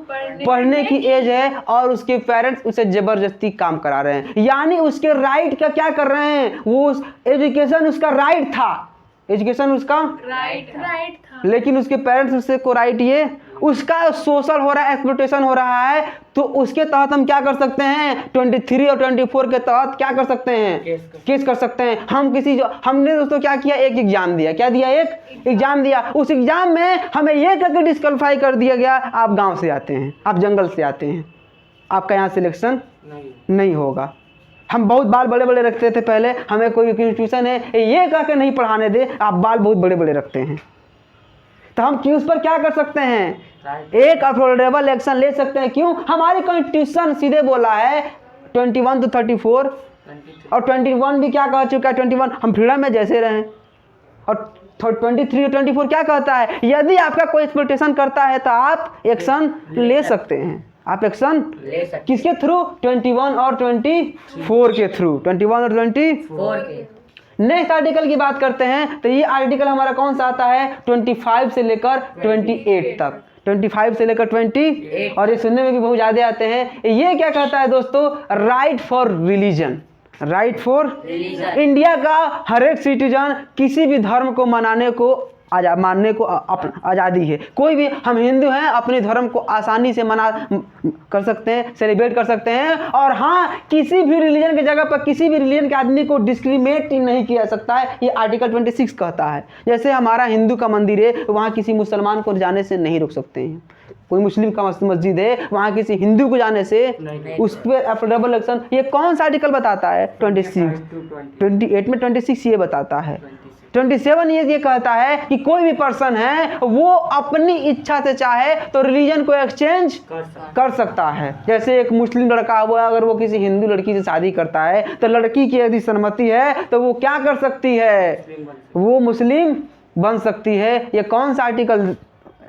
पढ़ने की एज है, और उसके पेरेंट्स उसे जबरदस्ती काम करा रहे हैं, यानी उसके राइट का क्या कर रहे हैं? वो एजुकेशन उसका राइट था, एजुकेशन उसका राइट था, लेकिन उसके पेरेंट्स उससे को राइट, ये उसका शोषण हो रहा है, एक्सप्लॉयटेशन हो रहा है। तो उसके तहत हम क्या कर सकते हैं? 23 और 24 के तहत क्या कर सकते हैं? केस कर सकते हैं। हम किसी जो हमने दोस्तों क्या किया? एक एग्जाम दिया। क्या दिया? एक एग्जाम दिया। उस एग्जाम में हमें ये करके डिस्क्वालीफाई कर दिया गया, आप गाँव से आते हैं, आप जंगल से आते हैं, आपका यहाँ सिलेक्शन नहीं होगा। हम बहुत बाल बड़े बड़े रखते थे पहले, हमें कोई इंस्टीट्यूशन है ये कह के नहीं पढ़ाने दे, आप बाल बहुत बड़े बड़े रखते हैं, तो हम क्यों उस पर क्या कर सकते हैं? एक अफोर्डेबल एक्शन ले सकते हैं। क्यों? हमारी कॉन्स्टिट्यूशन सीधे बोला है 21 to 34, और 21 भी क्या कह चुका है? 21 हम फ्रीडम में जैसे रहें। और 23 और 24 क्या कहता है? यदि आपका कोई एक्सप्लॉयटेशन करता है तो आप एक्शन ले सकते हैं। आप एक्शन ले सकते। किसके थ्रू? 21 और 24 के थ्रू। 21 और 24 के। नेक्स्ट आर्टिकल की बात करते हैं, तो ये आर्टिकल हमारा कौन सा आता है? 25 से लेकर 28 तक। 25 से लेकर 20, और ये सुनने में भी बहुत ज़्यादा आते हैं। ये क्या कहता है दोस्तों? Right for religion. Right for India का हर एक सिटीजन किसी भी धर्म को मनाने को मानने को आज़ादी है। कोई भी, हम हिंदू हैं, अपने धर्म को आसानी से मना कर सकते हैं, सेलिब्रेट कर सकते हैं। और हाँ, किसी भी रिलीजन की जगह पर किसी भी रिलीजन के आदमी को डिस्क्रिमिनेट नहीं किया सकता है, ये आर्टिकल 26 कहता है। जैसे हमारा हिंदू का मंदिर है, वहाँ किसी मुसलमान को जाने से नहीं रोक सकते हैं। कोई मुस्लिम का मस्जिद है, वहाँ किसी हिंदू को जाने से उस पर अफोर्डेबल एक्शन। ये कौन सा आर्टिकल बताता है? 26। 28 में 26 ये बताता है। 27 ये कहता है कि कोई भी पर्सन है वो अपनी इच्छा से चाहे तो रिलीजन को एक्सचेंज कर सकता है। जैसे एक मुस्लिम लड़का हुआ, अगर वो किसी हिंदू लड़की से शादी करता है तो लड़की की यदि सहमति है तो वो क्या कर सकती है, वो मुस्लिम बन सकती है। ये कौन सा आर्टिकल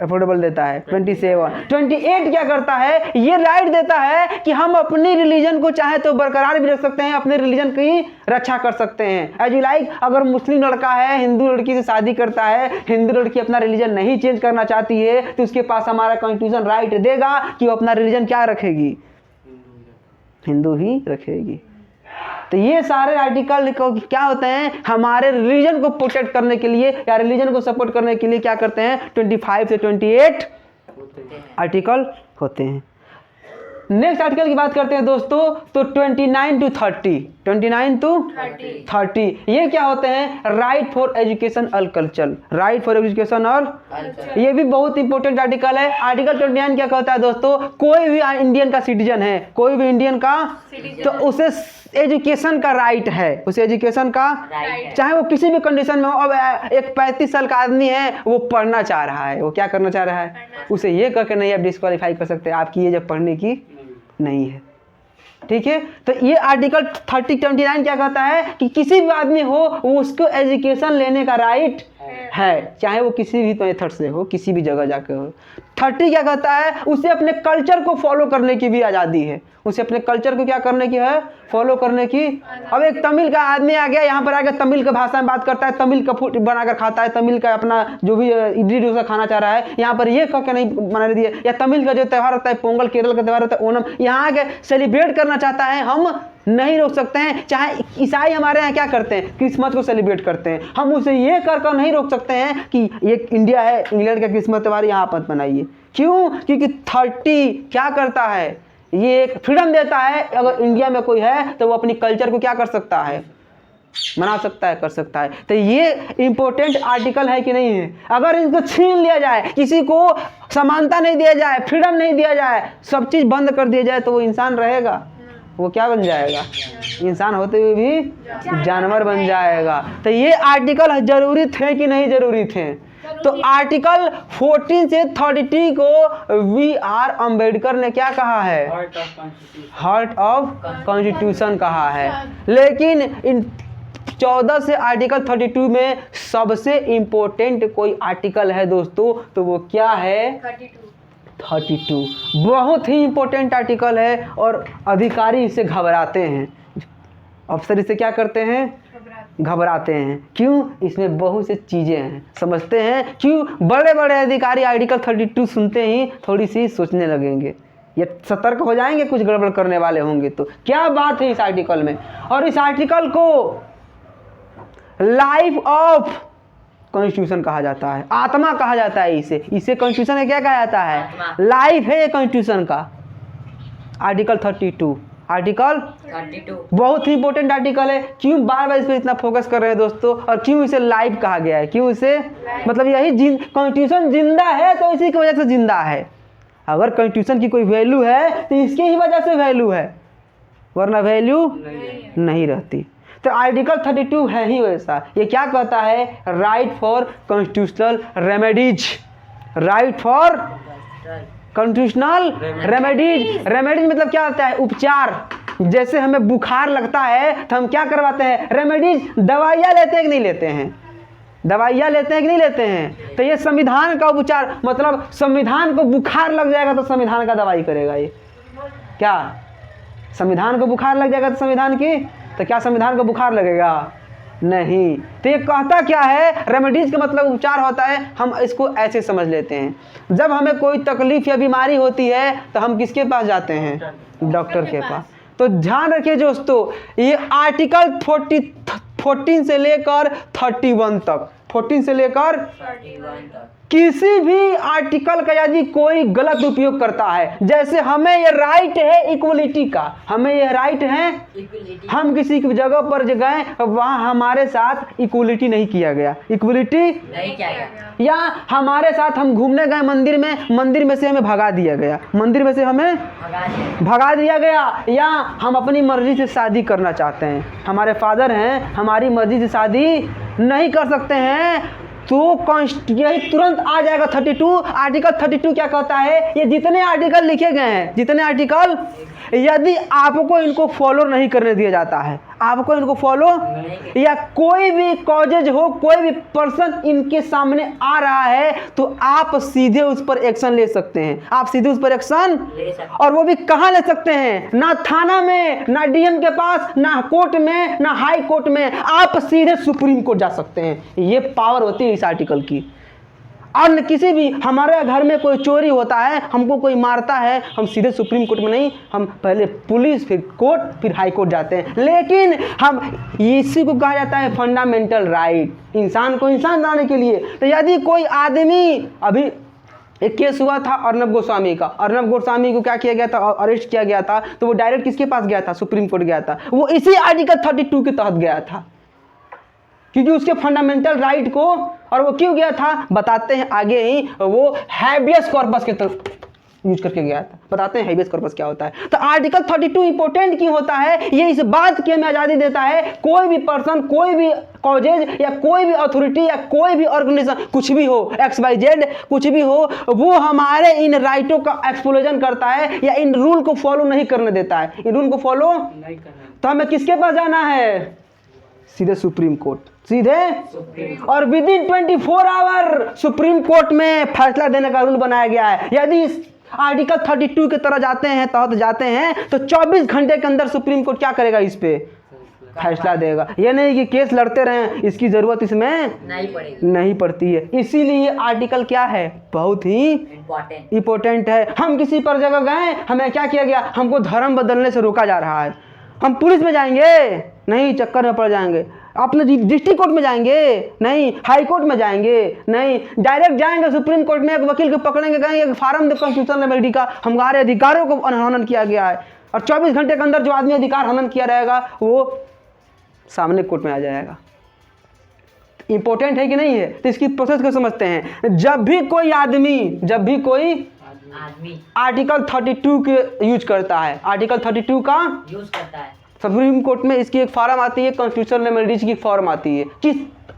अफोर्डेबल देता है? 27। 28 क्या करता है? ये राइट देता है कि हम अपनी रिलीजन को चाहे तो बरकरार भी रख सकते हैं, अपने रिलीजन की रक्षा कर सकते हैं। एज यू लाइक, अगर मुस्लिम लड़का है हिंदू लड़की से शादी करता है, हिंदू लड़की अपना रिलीजन नहीं चेंज करना चाहती है, तो उसके पास हमारा कॉन्स्टिट्यूशन राइट देगा कि वो अपना रिलीजन क्या रखेगी, हिंदू ही रखेगी। तो ये सारे आर्टिकल क्या होते हैं, हमारे रिलीजन को प्रोटेक्ट करने के लिए या रिलीजन को सपोर्ट करने के लिए क्या करते हैं, 25 से 28 आर्टिकल होते हैं। नेक्स्ट आर्टिकल की बात करते हैं दोस्तों, तो 29 to 30, 29 to 30 ये क्या होते हैं, राइट फॉर एजुकेशन और कल्चर, राइट फॉर एजुकेशन और ये भी बहुत इंपॉर्टेंट आर्टिकल है। आर्टिकल 29 क्या कहता है दोस्तों, कोई भी इंडियन का सिटीजन है, कोई भी इंडियन का, तो उसे एजुकेशन का राइट है, उसे एजुकेशन का चाहे वो किसी भी कंडीशन में हो। अब एक 35 साल का आदमी है, वो पढ़ना चाह रहा है, वो क्या करना चाह रहा है, उसे ये करके नहीं आप डिस्क्वालीफाई कर सकते, आपकी एज पढ़ने की नहीं है। ठीक है, तो ये आर्टिकल 29 क्या कहता है कि किसी भी आदमी हो वो उसको एजुकेशन लेने का राइट है, चाहे वो किसी भी मेथड से हो, किसी भी जगह जाके हो। 30 क्या कहता है, उसे अपने कल्चर को फॉलो करने की भी आज़ादी है, उसे अपने कल्चर को क्या करने की है, फॉलो करने की। अब एक तमिल का आदमी आ गया, यहाँ पर आकर तमिल का भाषा में बात करता है, तमिल का फूड बनाकर खाता है, तमिल का अपना जो भी इडली डोसा खाना चाह रहा है, यहाँ पर ये करके नहीं बना दिए। या तमिल का जो त्यौहार होता है पोंगल, केरल का त्यौहार होता है ओणम, यहाँ आके सेलिब्रेट करना चाहता है, हम नहीं रोक सकते हैं। चाहे ईसाई हमारे यहाँ क्या करते हैं, क्रिसमस को सेलिब्रेट करते हैं, हम उसे ये कर नहीं रोक सकते हैं कि ये इंडिया है, इंग्लैंड का क्रिसमस त्यौहार यहाँ पर मनाइए। क्यों? क्योंकि 30 क्या करता है, ये एक फ्रीडम देता है, अगर इंडिया में कोई है तो वो अपनी कल्चर को क्या कर सकता है, मना सकता है, कर सकता है। तो ये इंपॉर्टेंट आर्टिकल है कि नहीं है। अगर इनको छीन लिया जाए, किसी को समानता नहीं दिया जाए, फ्रीडम नहीं दिया जाए, सब चीज़ बंद कर दिया जाए, तो वो इंसान रहेगा, वो क्या बन जाएगा, इंसान होते हुए भी जानवर बन जाएगा। तो ये आर्टिकल जरूरी थे कि नहीं जरूरी थे? तो आर्टिकल 14 से 32 को वी आर अम्बेडकर ने क्या कहा है, हार्ट ऑफ कॉन्स्टिट्यूशन कहा है। लेकिन इन 14 से आर्टिकल 32 में सबसे इंपॉर्टेंट कोई आर्टिकल है दोस्तों, तो वो क्या है, 32। बहुत ही इंपॉर्टेंट आर्टिकल है और अधिकारी इसे घबराते हैं, अफसर इसे क्या करते हैं, घबराते हैं। क्यों? इसमें बहुत सी चीज़ें हैं, समझते हैं क्यों। बड़े बड़े अधिकारी आर्टिकल 32 सुनते ही थोड़ी सी सोचने लगेंगे, ये सतर्क हो जाएंगे, कुछ गड़बड़ करने वाले होंगे। तो क्या बात है इस आर्टिकल में, और इस आर्टिकल को लाइफ ऑफ कॉन्स्टिट्यूशन कहा जाता है, आत्मा कहा जाता है इसे कॉन्स्टिट्यूशन का क्या कहा जाता है, लाइफ है कॉन्स्टिट्यूशन का। आर्टिकल 32, आर्टिकल 32 बहुत ही इंपॉर्टेंट आर्टिकल है। क्यों बार बार इस पर इतना फोकस कर रहे हैं दोस्तों, और क्यों इसे लाइफ कहा गया है, क्यों इसे, मतलब यही कॉन्स्टिट्यूशन जिंदा है तो इसी की वजह से जिंदा है। अगर कॉन्स्टिट्यूशन की कोई वैल्यू है तो इसकी ही वजह से वैल्यू है, वरना वैल्यू नहीं रहती। तो आर्टिकल 32 है ही वैसा। ये क्या कहता है, right for constitutional remedies, right for constitutional remedies. Remedies मतलब क्या होता है, उपचार। जैसे हमें बुखार लगता है तो हम क्या करवाते हैं, रेमेडीज, दवाइयाँ लेते हैं कि नहीं लेते हैं, दवाइयाँ लेते हैं कि नहीं लेते हैं। तो ये संविधान का उपचार, मतलब संविधान को बुखार लग जाएगा तो संविधान का दवाई करेगा। ये क्या, संविधान को बुखार लग जाएगा तो संविधान की, तो क्या संविधान को बुखार लगेगा, नहीं। तो ये कहता क्या है, रेमेडीज का मतलब उपचार होता है। हम इसको ऐसे समझ लेते हैं, जब हमें कोई तकलीफ या बीमारी होती है तो हम किसके पास जाते हैं, डॉक्टर के पास। तो ध्यान रखिए दोस्तों, ये आर्टिकल 14 से लेकर 31 तक, 14 से लेकर 31 तक किसी भी आर्टिकल का यदि कोई गलत उपयोग करता है, जैसे हमें ये राइट है इक्वलिटी का, हमें ये राइट है, हम किसी की जगह पर गए वहाँ हमारे साथ इक्वलिटी नहीं किया गया, इक्वलिटी नहीं किया गया, या हमारे साथ हम घूमने गए मंदिर में, मंदिर में से हमें भगा दिया गया, मंदिर में से हमें भगा दिया गया, या हम अपनी मर्जी से शादी करना चाहते हैं, हमारे फादर हैं, हमारी मर्जी से शादी नहीं कर सकते हैं तो यही तुरंत आ जाएगा 32। आर्टिकल 32 क्या कहता है, ये जितने आर्टिकल लिखे गए हैं, जितने आर्टिकल, यदि आपको इनको फॉलो नहीं करने दिया जाता है, आपको इनको फॉलो, या कोई भी कॉजेज हो, कोई भी पर्सन इनके सामने आ रहा है, तो आप सीधे उस पर एक्शन ले सकते हैं। आप सीधे उस पर एक्शन, और वो भी कहाँ ले सकते हैं, ना थाना में, ना डीएम के पास, ना कोर्ट में, ना हाई कोर्ट में, आप सीधे सुप्रीम कोर्ट जा सकते हैं। ये पावर होती है इस आर्टिकल की। और किसी भी, हमारे घर में कोई चोरी होता है, हमको कोई मारता है, हम सीधे सुप्रीम कोर्ट में नहीं, हम पहले पुलिस, फिर कोर्ट, फिर हाई कोर्ट जाते हैं। लेकिन हम, इसी को कहा जाता है फंडामेंटल राइट, इंसान को इंसान बनाने के लिए। तो यदि कोई आदमी, अभी एक केस हुआ था अर्नब गोस्वामी का, अर्नब गोस्वामी को क्या किया गया था, अरेस्ट किया गया था, तो वो डायरेक्ट किसके पास गया था, सुप्रीम कोर्ट गया था। वो इसी आर्टिकल 32 के तहत गया था, क्योंकि उसके फंडामेंटल राइट को, और वो क्यों गया था बताते हैं आगे ही, वो हैबियस कॉर्पस के तरफ यूज करके गया था। बताते हैं हैबियस कॉर्पस क्या होता है। तो आर्टिकल 32 इंपॉर्टेंट क्यों होता है, ये इस बात की हमें आज़ादी देता है, कोई भी पर्सन, कोई भी कॉजेज, या कोई भी अथॉरिटी, या कोई भी ऑर्गेनाइजेशन, कुछ भी हो, XYZ कुछ भी हो, वो हमारे इन राइटों का एक्सप्लोजन करता है, या इन रूल को फॉलो नहीं करने देता है। इन रूल को फॉलो नहीं करना, तो हमें किसके पास जाना है, सीधे सुप्रीम कोर्ट, सीधे, और within 24 hour supreme court में फैसला देने का रूल बनाया गया है। यदि इस आर्टिकल 32 की तरह जाते हैं, तहत जाते हैं, तो 24 घंटे के अंदर सुप्रीम कोर्ट क्या करेगा, इस पे फैसला देगा। ये नहीं कि केस लड़ते रहें, इसकी जरूरत इसमें नहीं पड़ती है। इसीलिए आर्टिकल क्या है, बहुत ही इंपॉर्टेंट है। हम किसी पर जगह गए, हमें क्या किया गया, हमको धर्म बदलने से रोका जा रहा है, हम पुलिस में जाएंगे नहीं, चक्कर में पड़ जाएंगे, अपने डिस्ट्रिक्ट कोर्ट में जाएंगे नहीं, हाई कोर्ट में जाएंगे नहीं, डायरेक्ट जाएंगे सुप्रीम कोर्ट में, एक वकील को पकड़ेंगे, कहेंगे फार्म दे कॉन्स्टिट्यूशनल रेमेडी का, हमारे अधिकारों को हनन किया गया है, और 24 घंटे के अंदर जो आदमी अधिकार हनन किया रहेगा वो सामने कोर्ट में आ जाएगा। इंपॉर्टेंट है कि नहीं है, तो इसकी प्रोसेस को समझते हैं। जब भी कोई आर्टिकल 32 के यूज करता है, आर्टिकल 32 का यूज करता है, सुप्रीम कोर्ट में इसकी एक फॉर्म आती है, कॉन्स्टिट्यूशनल रेमेडीज की फॉर्म आती है, किस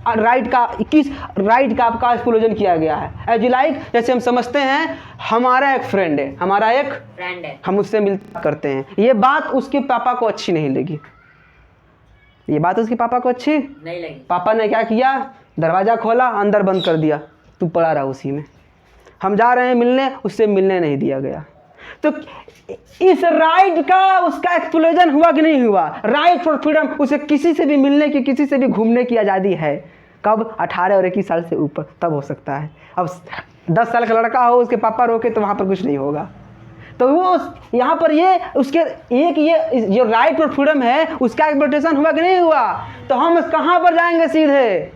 राइट का आपका एक्सप्लोजन किया गया है। एज लाइक, जैसे हम समझते हैं, हमारा एक फ्रेंड है, हम उससे मिलते करते हैं, ये बात उसके पापा को अच्छी नहीं लगी, ये बात उसके पापा को अच्छी नहीं लगी। पापा ने क्या किया, दरवाज़ा खोला, अंदर बंद कर दिया, तू पड़ा रहा उसी में। हम जा रहे हैं मिलने, उससे मिलने नहीं दिया गया। तो इस राइट का उसका एक्सप्लोजन हुआ कि नहीं हुआ, राइट फॉर फ्रीडम, उसे किसी से भी मिलने की, किसी से भी घूमने की आज़ादी है। कब, 18 और 21 साल से ऊपर, तब हो सकता है। अब 10 साल का लड़का हो, उसके पापा रोके, तो वहाँ पर कुछ नहीं होगा। तो वो यहाँ पर ये उसके एक ये जो राइट फॉर फ्रीडम है, उसका एक्सप्लोटेशन हुआ कि नहीं हुआ, तो हम कहाँ पर जाएंगे, सीधे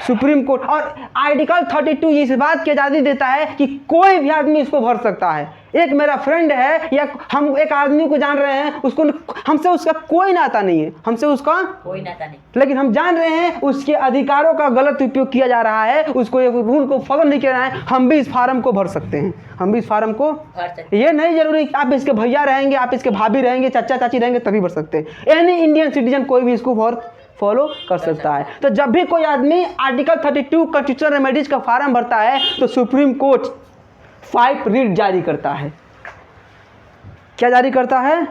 सुप्रीम कोर्ट। और आर्टिकल 32 इस बात की आज़ादी देता है कि कोई भी आदमी इसको भर सकता है। एक मेरा फ्रेंड है, या हम एक आदमी को जान रहे हैं, उसको, हमसे उसका कोई नाता नहीं है, हमसे उसका कोई नाता नहीं, लेकिन हम जान रहे हैं उसके अधिकारों का गलत उपयोग किया जा रहा है, उसको ये रूल को फॉलो नहीं किया रहा है, हम भी इस फार्म को भर सकते हैं, हम भी इस फार्म को भर सकते हैं। ये नहीं जरूरी कि आप इसके भैया रहेंगे, आप इसके भाभी रहेंगे, चाचा चाची रहेंगे, तभी भर सकते हैं। एनी इंडियन सिटीजन कोई भी इसको फॉलो कर सकता है। तो जब भी कोई आदमी आर्टिकल 32 कॉन्स्टिट्यूशनल रेमेडीज का फॉर्म भरता है, तो सुप्रीम कोर्ट 5 रीट जारी करता है। क्या जारी करता है,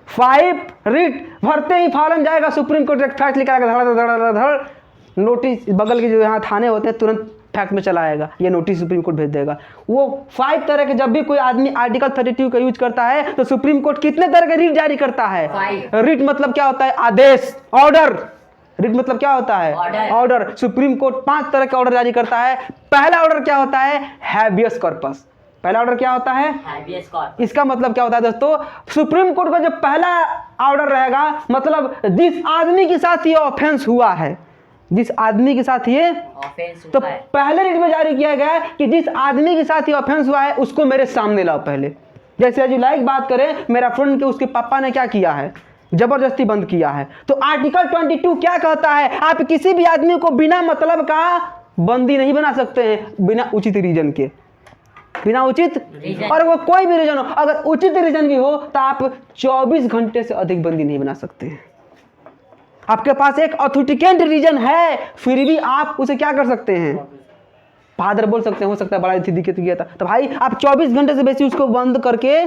5 रीट। भरते ही फॉर्म जाएगा सुप्रीम कोर्ट, फैक्ट लिखा धड़ नोटिस, बगल के जो यहाँ थाने होते हैं, तुरंत फैक्ट में चला आएगा, ये नोटिस सुप्रीम कोर्ट भेज देगा। वो 5 तरह के, जब भी कोई आदमी आर्टिकल 32 का यूज करता है, तो सुप्रीम कोर्ट कितने तरह के रीट जारी करता है, रीट मतलब क्या होता है, आदेश, ऑर्डर। रीट मतलब क्या होता है, ऑर्डर। सुप्रीम कोर्ट 5 तरह का ऑर्डर जारी करता है। पहला ऑर्डर क्या होता है, हैबियस कॉर्पस। पहला ऑर्डर क्या होता है, हैबियस कॉर्पस। इसका मतलब क्या होता है दोस्तों, सुप्रीम कोर्ट का जो पहला ऑर्डर रहेगा, मतलब जिस आदमी के साथ ये ऑफेंस हुआ है, जिस आदमी के साथ ये ऑफेंस तो पहले रीट में जारी किया गया है कि जिस आदमी के साथ ये ऑफेंस हुआ है, उसको मेरे सामने लाओ पहले। जैसे जो लाइक बात करें, मेरा फ्रेंड के उसके पापा ने क्या किया है, जबरदस्ती बंद किया है। तो आर्टिकल 22 क्या कहता है, आप किसी भी आदमी को बिना मतलब का बंदी नहीं बना सकते हैं, बिना उचित रीजन के, बिना उचित, और वो कोई भी रीजन हो, अगर उचित रीजन भी हो, तो आप 24 घंटे से अधिक बंदी नहीं बना सकते हैं। आपके पास एक ऑथेंटिकेट रीजन है, फिर भी आप उसे क्या कर सकते हैं, फादर बोल सकते हैं, हो सकता है बड़ा दिक्कत किया था, तो भाई आप 24 घंटे से बेसी उसको बंद करके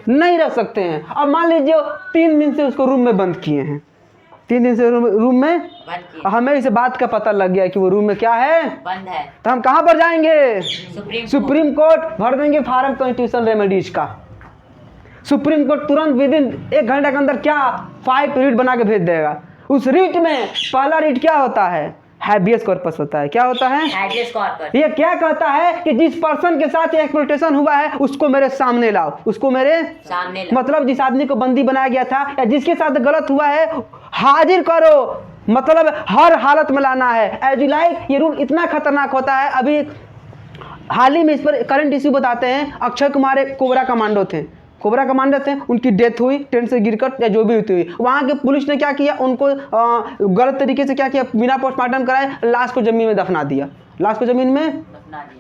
नहीं रख सकते हैं। अब मान लीजिए 3 दिन से उसको रूम में बंद किए हैं, 3 दिन से रूम में हमें इसे बात का पता लग गया कि वो रूम में क्या है, बंद है, तो हम कहाँ पर जाएंगे, सुप्रीम कोर्ट, भर देंगे फार्म कॉन्स्टिट्यूशन रेमेडीज का। सुप्रीम कोर्ट तुरंत विदिन 1 घंटे के अंदर क्या 5 रीट बना के भेज देगा। उस रीट में पहला रीट क्या होता है, हैबियस कॉर्पस होता है। क्या होता है, हैबियस कॉर्पस। ये क्या कहता है कि जिस पर्सन के साथ एक्सप्लॉइटेशन हुआ है उसको मेरे सामने लाओ, उसको मेरे सामने लाओ। मतलब जिस आदमी को बंदी बनाया गया था या जिसके साथ गलत हुआ है हाजिर करो, मतलब हर हालत में लाना है। एज यू लाइक, ये रूल इतना खतरनाक होता है। अभी हाल ही में इस पर करंट इश्यू बताते हैं। अक्षय कुमार एक कोबरा कमांडो थे, कोबरा कमांडर थे, उनकी डेथ हुई ट्रेन से गिरकर या जो भी हुई। वहाँ के पुलिस ने क्या किया, उनको गलत तरीके से क्या किया, बिना पोस्टमार्टम कराए लाश को जमीन में दफना दिया। लाश को जमीन में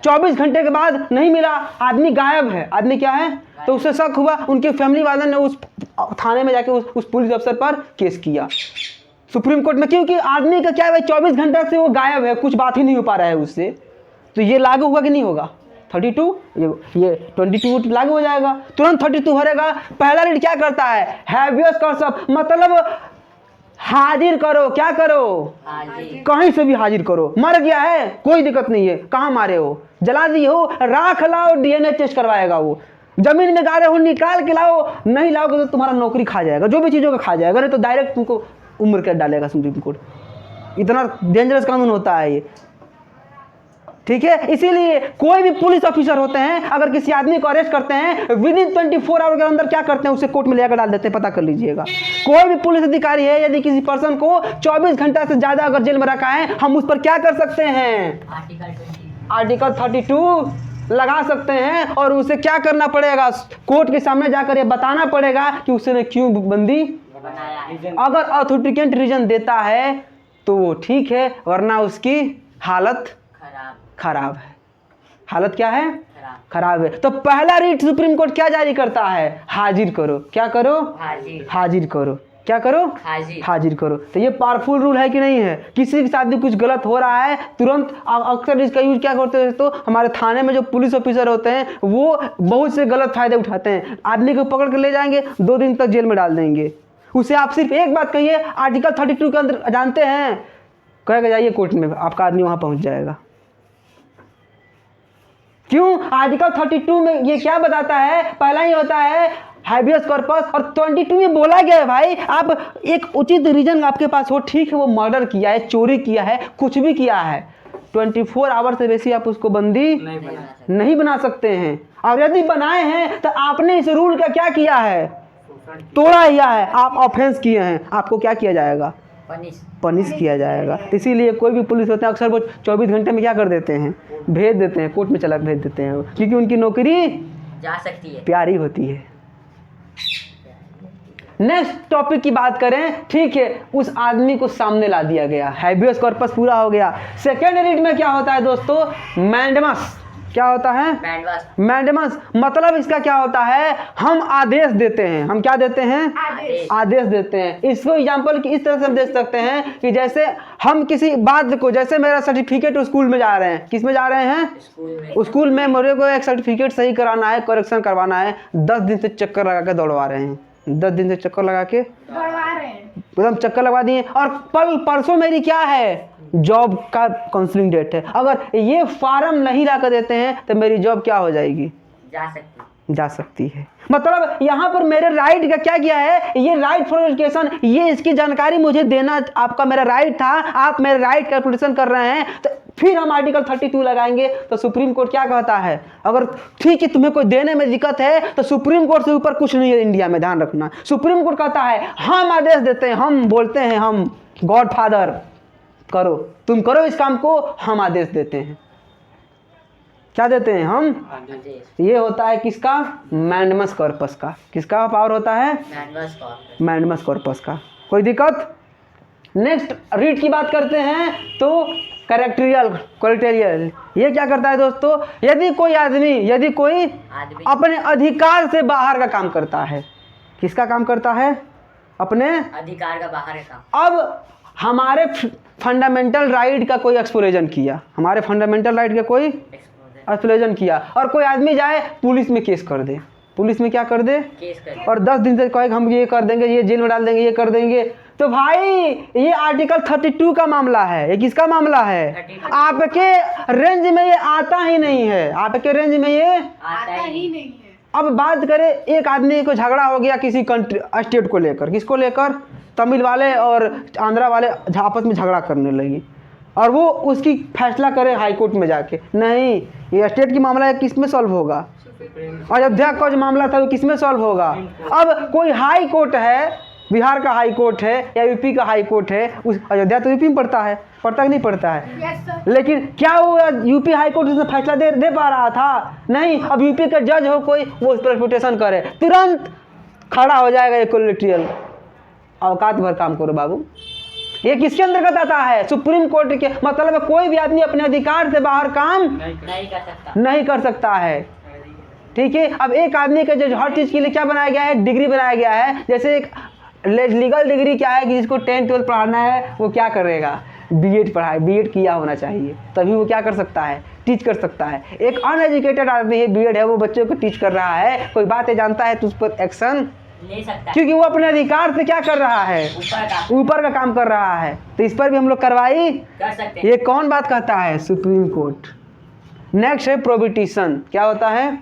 24 घंटे के बाद नहीं मिला, आदमी गायब है, आदमी क्या है, तो उससे शक हुआ। उनके फैमिली वालों ने उस थाने में जाके उस पुलिस अफसर पर केस किया सुप्रीम कोर्ट में, क्योंकि आदमी का क्या है, 24 घंटे से वो गायब है, कुछ बात ही नहीं हो पा रहा है उससे। तो ये लागू होगा कि नहीं होगा, 32 ये 22 लागू हो जाएगा, तुरंत 32 भरेगा। पहला रीड क्या करता है, हैबियस कॉर्पस, मतलब हाजिर करो, क्या करो, कहीं से भी हाजिर करो। मर गया है कोई दिक्कत नहीं है, कहाँ मारे हो, जला दिए हो, राख लाओ, डीएनए टेस्ट करवाएगा वो। जमीन में गाड़े हो निकाल के लाओ, नहीं लाओगे तो तुम्हारा नौकरी खा जाएगा, जो भी चीज़ों का खा जाएगा, नहीं तो डायरेक्ट तुमको उम्र कैद डालेगा सुप्रीम कोर्ट। इतना डेंजरस कानून होता है ये, ठीक है। इसीलिए कोई भी पुलिस ऑफिसर होते हैं, अगर किसी आदमी को अरेस्ट करते हैं विदिन 24 आवर के अंदर क्या करते हैं, उसे कोर्ट में लेकर डाल देते हैं, पता कर लीजिएगा। कोई भी पुलिस अधिकारी है, यदि किसी पर्सन को 24 घंटा से ज्यादा अगर जेल में रखा है, हम उस पर क्या कर सकते हैं, आर्टिकल 32 लगा सकते हैं। और उसे क्या करना पड़ेगा, कोर्ट के सामने जाकर ये बताना पड़ेगा कि उसने क्यों बंदी बनाया। अगर ऑथेंटिकेट रीजन देता है तो वो ठीक है, वरना उसकी हालत खराब है। हालत क्या है, खराब है। तो पहला रीट सुप्रीम कोर्ट क्या जारी करता है, हाजिर करो, क्या करो, हाजिर करो, क्या करो, हाजिर करो। तो ये पावरफुल रूल है कि नहीं है। किसी के साथ भी कुछ गलत हो रहा है, तुरंत अक्सर इसका यूज क्या करते हैं, तो हमारे थाने में जो पुलिस ऑफिसर होते हैं वो बहुत से गलत फायदे उठाते हैं। आदमी को पकड़ कर ले जाएंगे, 2 दिन तक जेल में डाल देंगे। उसे आप सिर्फ एक बात कहिए, आर्टिकल 32 के अंदर जानते हैं, कहेगा जाइए कोर्ट में, आपका आदमी वहां पहुंच जाएगा। क्यों, आर्टिकल 32 में ये क्या बताता है, पहला ही होता है हैबियस कॉर्पस, और 22 में बोला गया है भाई, आप एक उचित रीजन आपके पास हो, ठीक है, वो मर्डर किया है, चोरी किया है, कुछ भी किया है, 24 आवर से बेसी आप उसको बंदी नहीं बना सकते हैं। और यदि बनाए हैं तो आपने इस रूल का क्या किया है, तोड़ा किया है, आप ऑफेंस किए हैं, आपको क्या किया जाएगा, पनिश किया जाएगा। इसीलिए कोई भी पुलिस होते हैं अक्सर वो 24 घंटे में क्या कर देते हैं, भेज देते हैं, कोर्ट में चला भेज देते हैं, क्योंकि उनकी नौकरी जा सकती है, प्यारी होती है। नेक्स्ट टॉपिक की बात करें, ठीक है, उस आदमी को सामने ला दिया गया, हैबियस कॉर्पस पूरा हो गया। सेकेंड रीड में क्या होता है दोस्तों, मैंडेमस। क्या होता है, मैंडेमस, मतलब इसका क्या होता है, हम आदेश देते हैं, हम क्या देते हैं, आदेश देते हैं। इसको एग्जांपल की इस तरह से हम देख सकते हैं कि जैसे हम किसी बात को, जैसे मेरा सर्टिफिकेट स्कूल में जा रहे हैं, किस में जा रहे हैं, स्कूल में मेरे को एक सर्टिफिकेट सही कराना है, करेक्शन करवाना है, 10 दिन से चक्कर लगा के दौड़वा रहे हैं, 10 दिन से चक्कर लगा के एकदम चक्कर लगवा दिए। और परसों मेरी क्या है, जॉब का काउंसलिंग डेट है। अगर ये फार्म नहीं ला कर देते हैं तो मेरी जॉब क्या हो जाएगी, जा सकती है। मतलब यहाँ पर मेरे राइट का क्या किया है, ये राइट फॉर एजुकेशन, ये इसकी जानकारी मुझे देना आपका मेरा राइट था, आप मेरे राइट कैलकुलेशन कर रहे हैं, तो फिर हम आर्टिकल 32 लगाएंगे। तो सुप्रीम कोर्ट क्या कहता है, अगर ठीक है तुम्हें कोई देने में दिक्कत है तो सुप्रीम कोर्ट से ऊपर कुछ नहीं है इंडिया में, ध्यान रखना। सुप्रीम कोर्ट कहता है, हम आदेश देते हैं, हम बोलते हैं, हम गॉड फादर, करो, तुम करो इस काम को, हम आदेश देते हैं। क्या देते हैं हम, ये होता है किसका, मैंडेमस कॉर्पस का। किसका पावर होता है, मैंडेमस कॉर्पस का। कोई दिक्कत। नेक्स्ट रीड की बात करते हैं तो कैरेक्टरियल, ये क्या करता है दोस्तों, यदि कोई अपने अधिकार से बाहर का काम करता है, किसका काम करता है, अपने अधिकार का बाहर है काम। अब हमारे फंडामेंटल राइट का कोई एक्सप्लोजन किया, हमारे फंडामेंटल राइट का कोई एक्सप्लोजन किया और कोई आदमी जाए पुलिस में केस कर दे, पुलिस में क्या कर दे, केस कर। और 10 दिन से कहेगा हम ये कर देंगे, ये जेल में डाल देंगे, ये कर देंगे। तो भाई ये आर्टिकल 32 का मामला है, ये किसका मामला है? 32। आपके रेंज में ये आता ही नहीं है, आपके रेंज में ये आता ही नहीं है। अब बात करें, एक आदमी को झगड़ा हो गया किसी कंट्री स्टेट को लेकर, किसको लेकर? तमिल वाले और आंध्रा वाले आपस में झगड़ा करने लगी और वो उसकी फैसला करे हाई कोर्ट में जाके। नहीं, ये स्टेट की मामला है, किस में सॉल्व होगा? अयोध्या का जो मामला था वो किस में सॉल्व होगा? अब कोई हाई कोर्ट है, बिहार का हाई कोर्ट है या यूपी का हाई कोर्ट है, उस अयोध्या तो यूपी में पड़ता है, पड़ता कि नहीं पड़ता है? लेकिन क्या वो यूपी हाई कोर्ट उसमें फैसला दे पा रहा था? नहीं। अब यूपी का जज हो कोई, वो उस पर रिपोर्टेशन करे, तुरंत खड़ा हो जाएगा ये कोलेट्रियल। औकात भर काम करो बाबू। ये किसके अंतर्गत आता है? सुप्रीम कोर्ट के। मतलब कोई भी आदमी अपने अधिकार से बाहर काम नहीं कर सकता है, ठीक है। अब एक आदमी के जो हर चीज़ के लिए क्या बनाया गया है? डिग्री बनाया गया है। जैसे एक लीगल डिग्री क्या है कि जिसको 10-12 पढ़ाना है वो क्या करेगा? बीएड पढ़ाए, बीएड किया होना चाहिए, तभी वो क्या कर सकता है? टीच कर सकता है। एक अनएजुकेटेड आदमी है, बीएड है, वो बच्चों को टीच कर रहा है, कोई बातें जानता है तो उस पर एक्शन ले सकता है, क्योंकि वो अपने अधिकार से क्या कर रहा है? ऊपर का काम कर रहा है। तो इस पर भी हम लोग कार्रवाई कर सकते हैं। ये कौन बात कहता है? Supreme court. नेक्स्ट है प्रोहिबिशन। क्या होता है?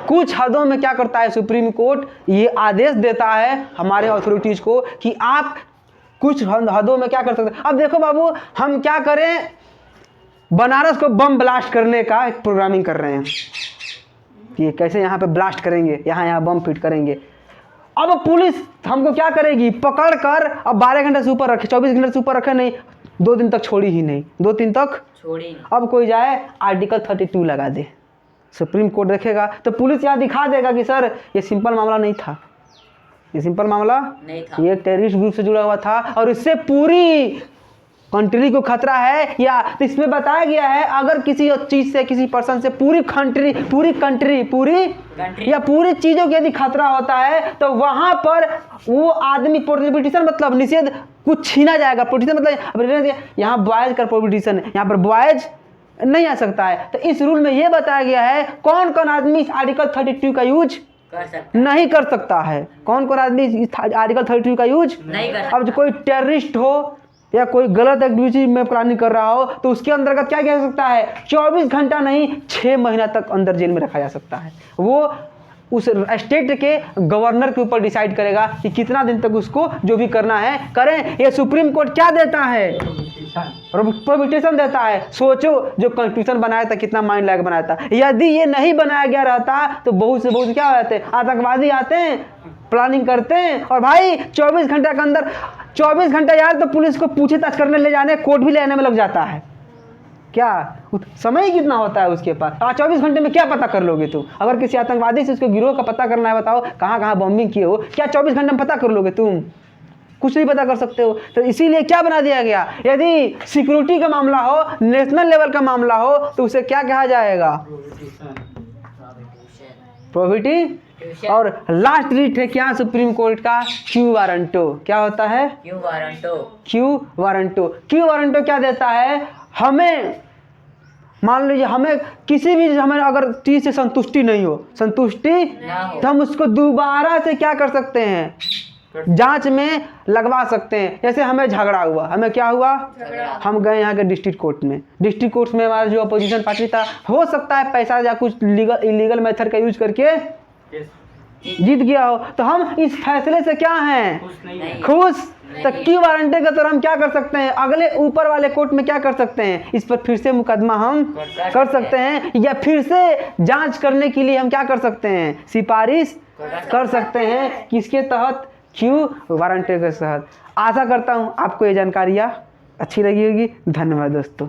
कुछ हदों में क्या करता है सुप्रीम कोर्ट? ये आदेश देता है हमारे अथॉरिटीज को कि आप कुछ हदों में क्या कर सकते हैं। अब देखो बाबू, हम क्या करें, बनारस को बम ब्लास्ट करने का एक प्रोग्रामिंग कर रहे हैं कि कैसे यहाँ पे ब्लास्ट करेंगे, यहाँ बम फिट करेंगे। अब पुलिस हमको क्या करेगी? पकड़ कर अब 12 घंटे से ऊपर रखे, 24 घंटे से ऊपर रखे नहीं, 2 दिन तक छोड़ी ही नहीं, 2 दिन तक छोड़ी। अब कोई जाए आर्टिकल 32 लगा दे, सुप्रीम कोर्ट देखेगा तो पुलिस यहाँ दिखा देगा कि सर ये सिंपल मामला नहीं था, ये सिंपल मामला नहीं था, ये एक टेररिस्ट ग्रुप से जुड़ा हुआ था और इससे पूरी कंट्री को खतरा है। या तो इसमें बताया गया है अगर किसी चीज़ से, किसी पर्सन से पूरी कंट्री या पूरी चीज़ों के यदि खतरा होता है तो वहाँ पर वो आदमी प्रोहिबिशन मतलब निषेध कुछ छीना जाएगा। प्रोहिबिशन मतलब यहाँ बॉयज का प्रोहिबिशन है, यहाँ पर बॉयज नहीं आ सकता है। तो इस रूल में ये बताया गया है कौन कौन आदमी इस आर्टिकल 32 का यूज नहीं कर सकता है, कौन कौन आदमी इस आर्टिकल 32 का यूज नहीं कर सकता। अब जो कोई टेररिस्ट हो या कोई गलत एक्टिविटी में प्लानिंग कर रहा हो तो उसके अंतर्गत क्या किया जा सकता है? 24 घंटा नहीं, 6 महीना तक अंदर जेल में रखा जा सकता है। वो उस स्टेट के गवर्नर के ऊपर डिसाइड करेगा कि कितना दिन तक उसको जो भी करना है करें। ये सुप्रीम कोर्ट क्या देता है? प्रोहिबिशन देता है। सोचो जो कॉन्स्टिट्यूशन बनाया था कितना माइंड लायक बनाया था। यदि ये नहीं बनाया गया रहता तो बहुत से बहुत क्या हो जाते, आतंकवादी आते हैं, प्लानिंग करते हैं और भाई 24 घंटे के अंदर, 24 घंटा यार तो पुलिस को पूछताछ करने ले जाने, कोर्ट भी ले आने में लग जाता है। क्या समय कितना होता है उसके पास? 24 घंटे में क्या पता कर लोगे तुम? अगर किसी आतंकवादी से उसके गिरोह का पता करना है, बताओ कहाँ कहाँ बॉम्बिंग किए हो, क्या 24 घंटे में पता कर लोगे तुम? कुछ नहीं पता कर सकते हो। तो इसीलिए क्या बना दिया गया, यदि सिक्योरिटी का मामला हो, नेशनल लेवल का मामला हो तो उसे क्या कहा जाएगा? प्रोहिबिशन। और लास्ट रीट है क्या सुप्रीम कोर्ट का? Quo warranto. क्या होता है? क्यू वारंटो क्या देता है? हमें मान लीजिए हमें किसी भी हमें अगर चीज़ से संतुष्टि नहीं हो, तो हम उसको दोबारा से क्या कर सकते हैं? जांच में लगवा सकते हैं। जैसे हमें झगड़ा हुआ, हमें क्या हुआ? हम गए यहाँ के डिस्ट्रिक्ट कोर्ट में, डिस्ट्रिक्ट कोर्ट में हमारा जो अपोजिशन पार्टी था, हो सकता है पैसा या कुछ इलीगल मेथड का यूज करके जीत गया हो, तो हम इस फैसले से क्या हैं? खुश। तो क्यू वारंटी का तो हम क्या कर सकते हैं? अगले ऊपर वाले कोर्ट में क्या कर सकते हैं? इस पर फिर से मुकदमा हम कर सकते हैं, या फिर से जांच करने के लिए हम क्या कर सकते हैं? सिफारिश कर सकते हैं। किसके तहत? क्यू वारंटी के तहत। आशा करता हूँ आपको ये जानकारियाँ अच्छी लगी होगी। धन्यवाद दोस्तों।